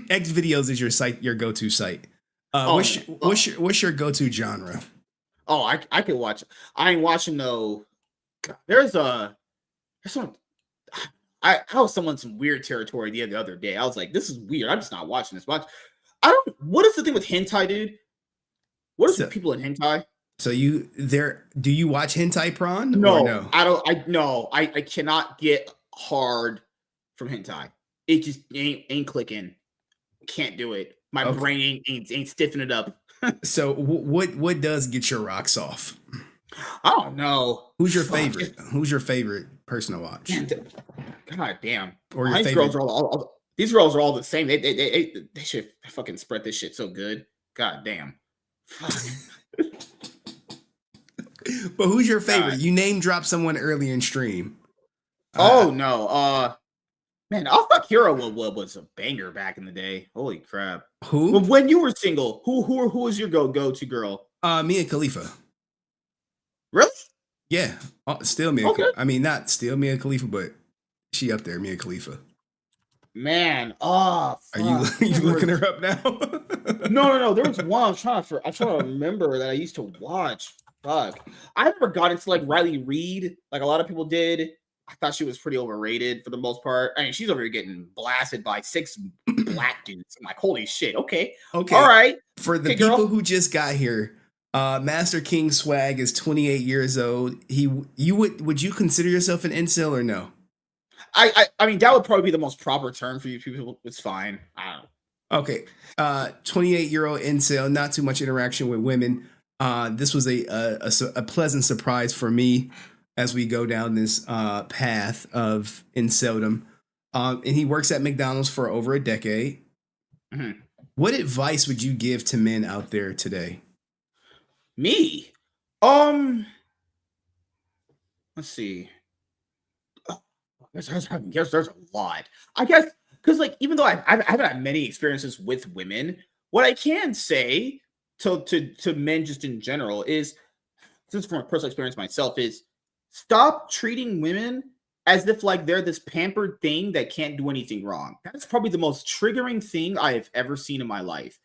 X videos is your site, your go-to site. What's your go-to genre? Oh, I could watch. I ain't watching no. There's some. I was someone some weird territory the other day. I was like, this is weird. I'm just not watching this much. What is the thing with hentai, dude? What is with people in hentai? So do you watch hentai prawn? No, I don't. I cannot get hard from hentai. It just ain't clicking. Can't do it. My brain ain't stiffing it up. So what does get your rocks off? I don't know. Who's your favorite? Who's your favorite person to watch? God damn. Or your these favorite? These girls are all the same. They should fucking spread this shit so good. God damn. But who's your favorite? You name drop someone early in stream. No. Man, I'll Fuck Hero was a banger back in the day. Holy crap. Who? When you were single, who was your go-to girl? Mia Khalifa. Really? Yeah, still Mia. Okay. I mean, not still Mia Khalifa, but she up there, Mia Khalifa. Man, oh, Are you looking her up now? No. There was one I'm trying to remember that I used to watch. Fuck, I never got into like Riley Reid, like a lot of people did. I thought she was pretty overrated for the most part. I mean, she's over here getting blasted by 6 black dudes. I'm like, holy shit. Okay. All right. For the people who just got here, Master King Swag is 28 years old. Would you consider yourself an incel or no? I mean, that would probably be the most proper term for you people. It's fine. I don't know. Okay. 28-year-old incel, not too much interaction with women. This was a pleasant surprise for me as we go down this path of inceldom. And he works at McDonald's for over a decade. Mm-hmm. What advice would you give to men out there today? Me? Let's see. There's a lot. I guess because like even though I haven't had many experiences with women, what I can say to men just in general is, since from a personal experience myself, is stop treating women as if like they're this pampered thing that can't do anything wrong. That's probably the most triggering thing I have ever seen in my life.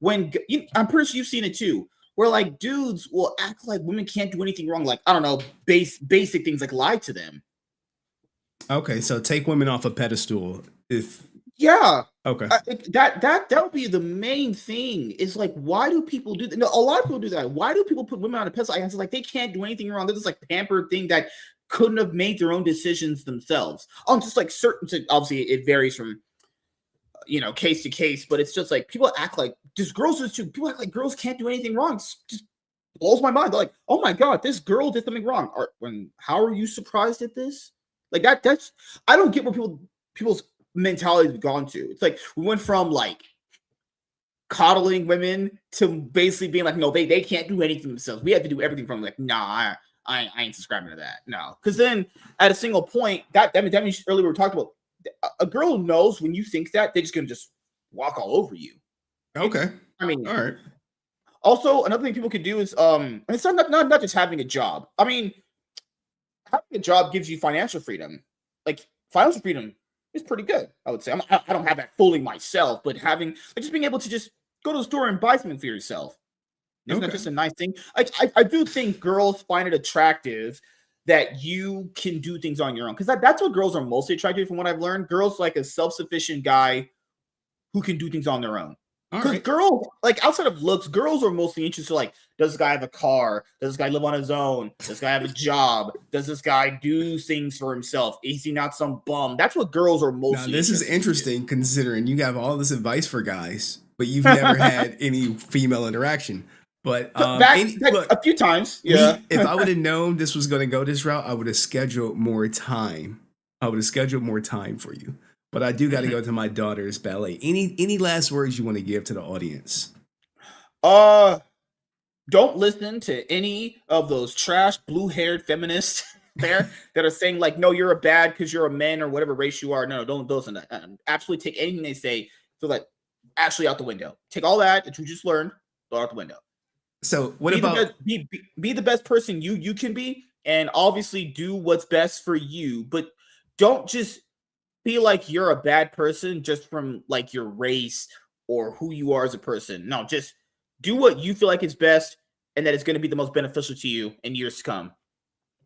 I'm pretty sure you've seen it too, where like dudes will act like women can't do anything wrong. Like, I don't know, basic things like lie to them. Okay, so take women off a pedestal. Yeah. Okay. That would be the main thing. Is like, why do people do that? No, a lot of people do that. Why do people put women on a pedestal? I like they can't do anything wrong. They're just like pampered thing that couldn't have made their own decisions themselves. Just like obviously it varies from case to case, but it's just like people act like just girls do too. People act like girls can't do anything wrong. It's just blows my mind. They're like, oh my god, this girl did something wrong. How are you surprised at this? Like that's I don't get where people's mentality have gone to. It's like we went from like coddling women to basically being like, no, they can't do anything themselves. We have to do everything from like, nah, I ain't subscribing to that. No, because then at a single point, that means earlier we talked about a girl knows when you think that they're just gonna just walk all over you. Okay. I mean, all right. Also, another thing people could do is it's not just having a job. I mean, having a job gives you financial freedom. Like financial freedom is pretty good, I would say. I don't have that fully myself, but having like just being able to just go to the store and buy something for yourself. Isn't that just a nice thing? Like I do think girls find it attractive that you can do things on your own, because that's what girls are mostly attracted to, from what I've learned. Girls like a self-sufficient guy who can do things on their own. Because girls, like outside of looks, girls are mostly interested like, does this guy have a car? Does this guy live on his own? Does this guy have a job? Does this guy do things for himself? Is he not some bum? That's what girls are mostly. Now, this is interesting considering you have all this advice for guys, but you've never had any female interaction. But look, a few times, yeah. If I would have known this was going to go this route, I would have scheduled more time. For you. But I do got to go to my daughter's ballet. Any last words you want to give to the audience? Don't listen to any of those trash blue-haired feminists there that are saying like, no, you're a bad because you're a man or whatever race you are. No, don't listen to that. Absolutely take anything they say, so that actually out the window. Take all that you just learned, throw out the window. So be the best person you can be, and obviously do what's best for you, but don't just feel like you're a bad person just from like your race or who you are as a person. No, just do what you feel like is best, and that it's going to be the most beneficial to you in years to come.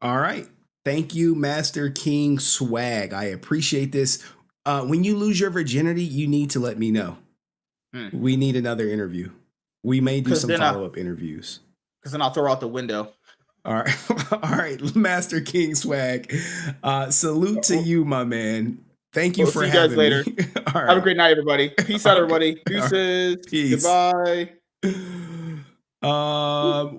All right. Thank you, Master King Swag. I appreciate this. When you lose your virginity, you need to let me know. We need another interview. We may do some follow-up interviews. Because then I'll throw out the window. All right. All right. Master King Swag. Salute to you, my man. Thank you for having me. See you guys later. All right. Have a great night, everybody. Peace out, everybody. Deuces. Peace. Goodbye. Wow.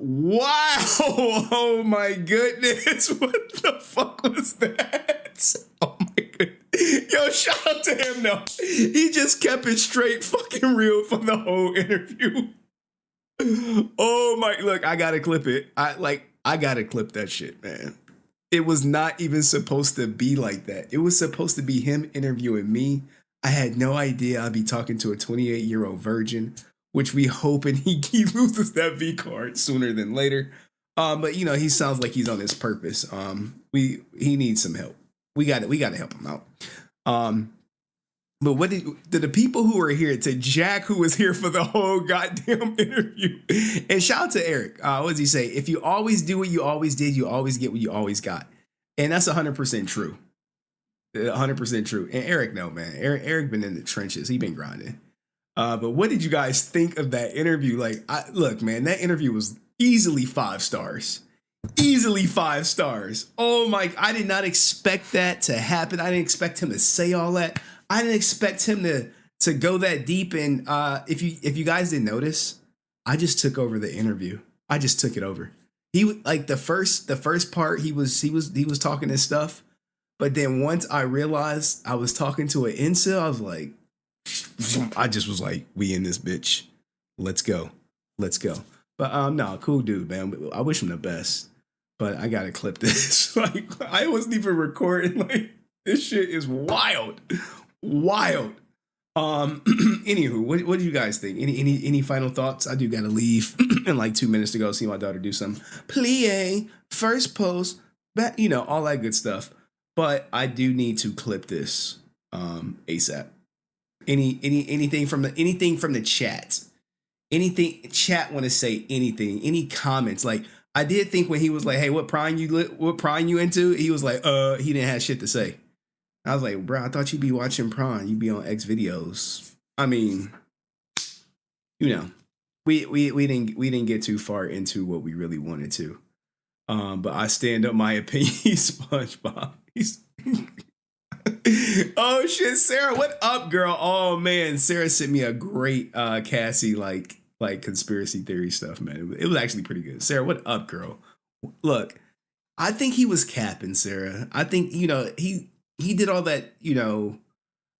Oh my goodness. What the fuck was that? Oh my goodness. Yo, shout out to him though. He just kept it straight fucking real for the whole interview. Oh my, look, I gotta clip it. I gotta clip that shit, man. It was not even supposed to be like that. It was supposed to be him interviewing me. I had no idea I'd be talking to a 28-year-old virgin which we hoping he loses that V card sooner than later. But you know, he sounds like he's on his purpose. He needs some help. We got to help him out. But what did the people who were here, to Jack, who was here for the whole goddamn interview, and shout out to Eric. What does he say? If you always do what you always did, you always get what you always got. And that's 100% true. 100% true. And Eric, no, man. Eric been in the trenches. He been grinding. But what did you guys think of that interview? Like, look, man, that interview was easily 5 stars. Easily 5 stars. Oh my, I did not expect that to happen. I didn't expect him to say all that. I didn't expect him to go that deep. And if you guys didn't notice, I just took over the interview. I just took it over. He like the first part he was talking his stuff, but then once I realized I was talking to an incel, I was like, I just was like, we in this bitch. Let's go. But no, cool dude, man. I wish him the best. But I gotta clip this. Like, I wasn't even recording. Like, this shit is wild. Anywho, what do you guys think? Any final thoughts? I do gotta leave in like 2 minutes to go see my daughter do something. Plie, first post, back, you know, all that good stuff. But I do need to clip this ASAP. Anything from the chat? Anything chat want to say? Anything? Any comments? Like, I did think when he was like, "Hey, what prime you into?" He was like, he didn't have shit to say. I was like, bro, I thought you'd be watching Prawn. You'd be on X videos. I mean, you know, we didn't get too far into what we really wanted to. But I stand up my opinion. SpongeBob. Oh shit, Sarah, what up, girl? Oh man, Sarah sent me a great Cassie like conspiracy theory stuff, man. It was actually pretty good. Sarah, what up, girl? Look, I think he was capping, Sarah. I think, you know, he did all that, you know,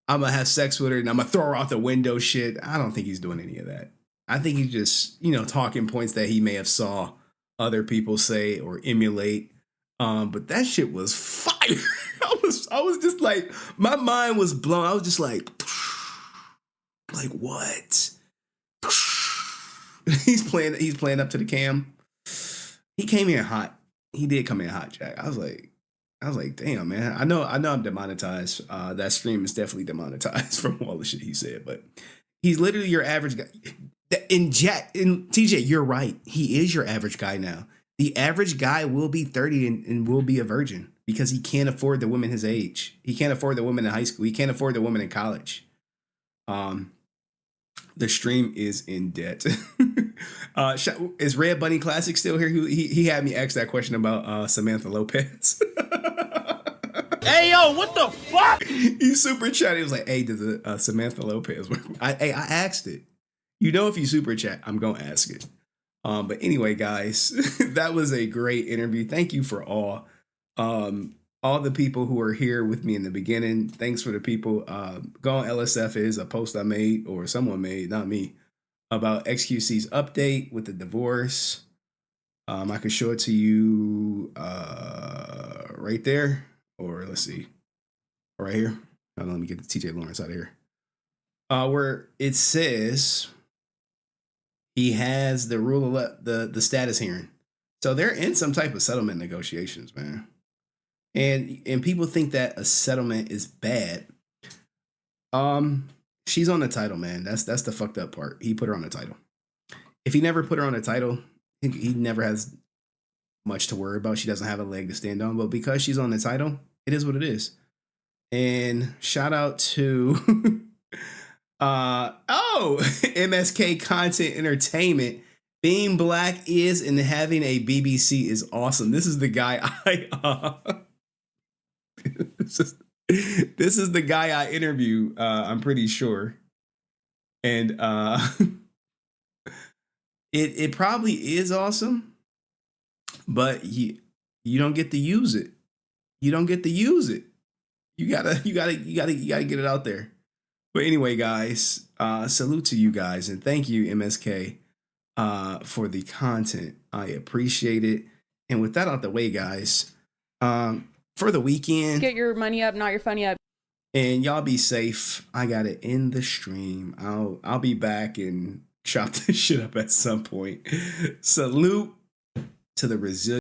I'm gonna have sex with her and I'm gonna throw her out the window shit. I don't think he's doing any of that. I think he's just, you know, talking points that he may have saw other people say or emulate. But that shit was fire. I was just like, my mind was blown. I was just like what? He's playing up to the cam. He came in hot. He did come in hot, Jack. I was like, damn, man. I know I'm demonetized. That stream is definitely demonetized from all the shit he said, but he's literally your average guy. And TJ, you're right. He is your average guy now. The average guy will be 30 and will be a virgin because he can't afford the women his age. He can't afford the women in high school. He can't afford the women in college. The stream is in debt. Is Red Bunny Classic still here? He had me ask that question about Samantha Lopez. Hey, yo, what the fuck? He super chatted. He was like, hey, does Samantha Lopez work? I asked it. You know, if you super chat, I'm going to ask it. But anyway, guys, that was a great interview. Thank you for all the people who are here with me in the beginning. Thanks for the people. Go on LSF is a post I made, or someone made, not me, about XQC's update with the divorce. I can show it to you right there, or let's see, right here. Let me get the TJ Lawrence out of here. Where it says he has the rule of the status hearing. So they're in some type of settlement negotiations, man. And people think that a settlement is bad. She's on the title, man. That's the fucked up part. He put her on the title. If he never put her on the title, he never has much to worry about. She doesn't have a leg to stand on. But because she's on the title, it is what it is. And shout out to MSK Content Entertainment. Being black is and having a BBC is awesome. This is the guy this is the guy I interview, I'm pretty sure. And it probably is awesome, but you don't get to use it. You don't get to use it. You gotta get it out there. But anyway, guys, salute to you guys and thank you, MSK, for the content. I appreciate it. And with that out the way, guys, for the weekend, Get your money up, not your funny up. and y'all be safe. I gotta end the stream. I'll be back in chop this shit up at some point. Salute to the resilient.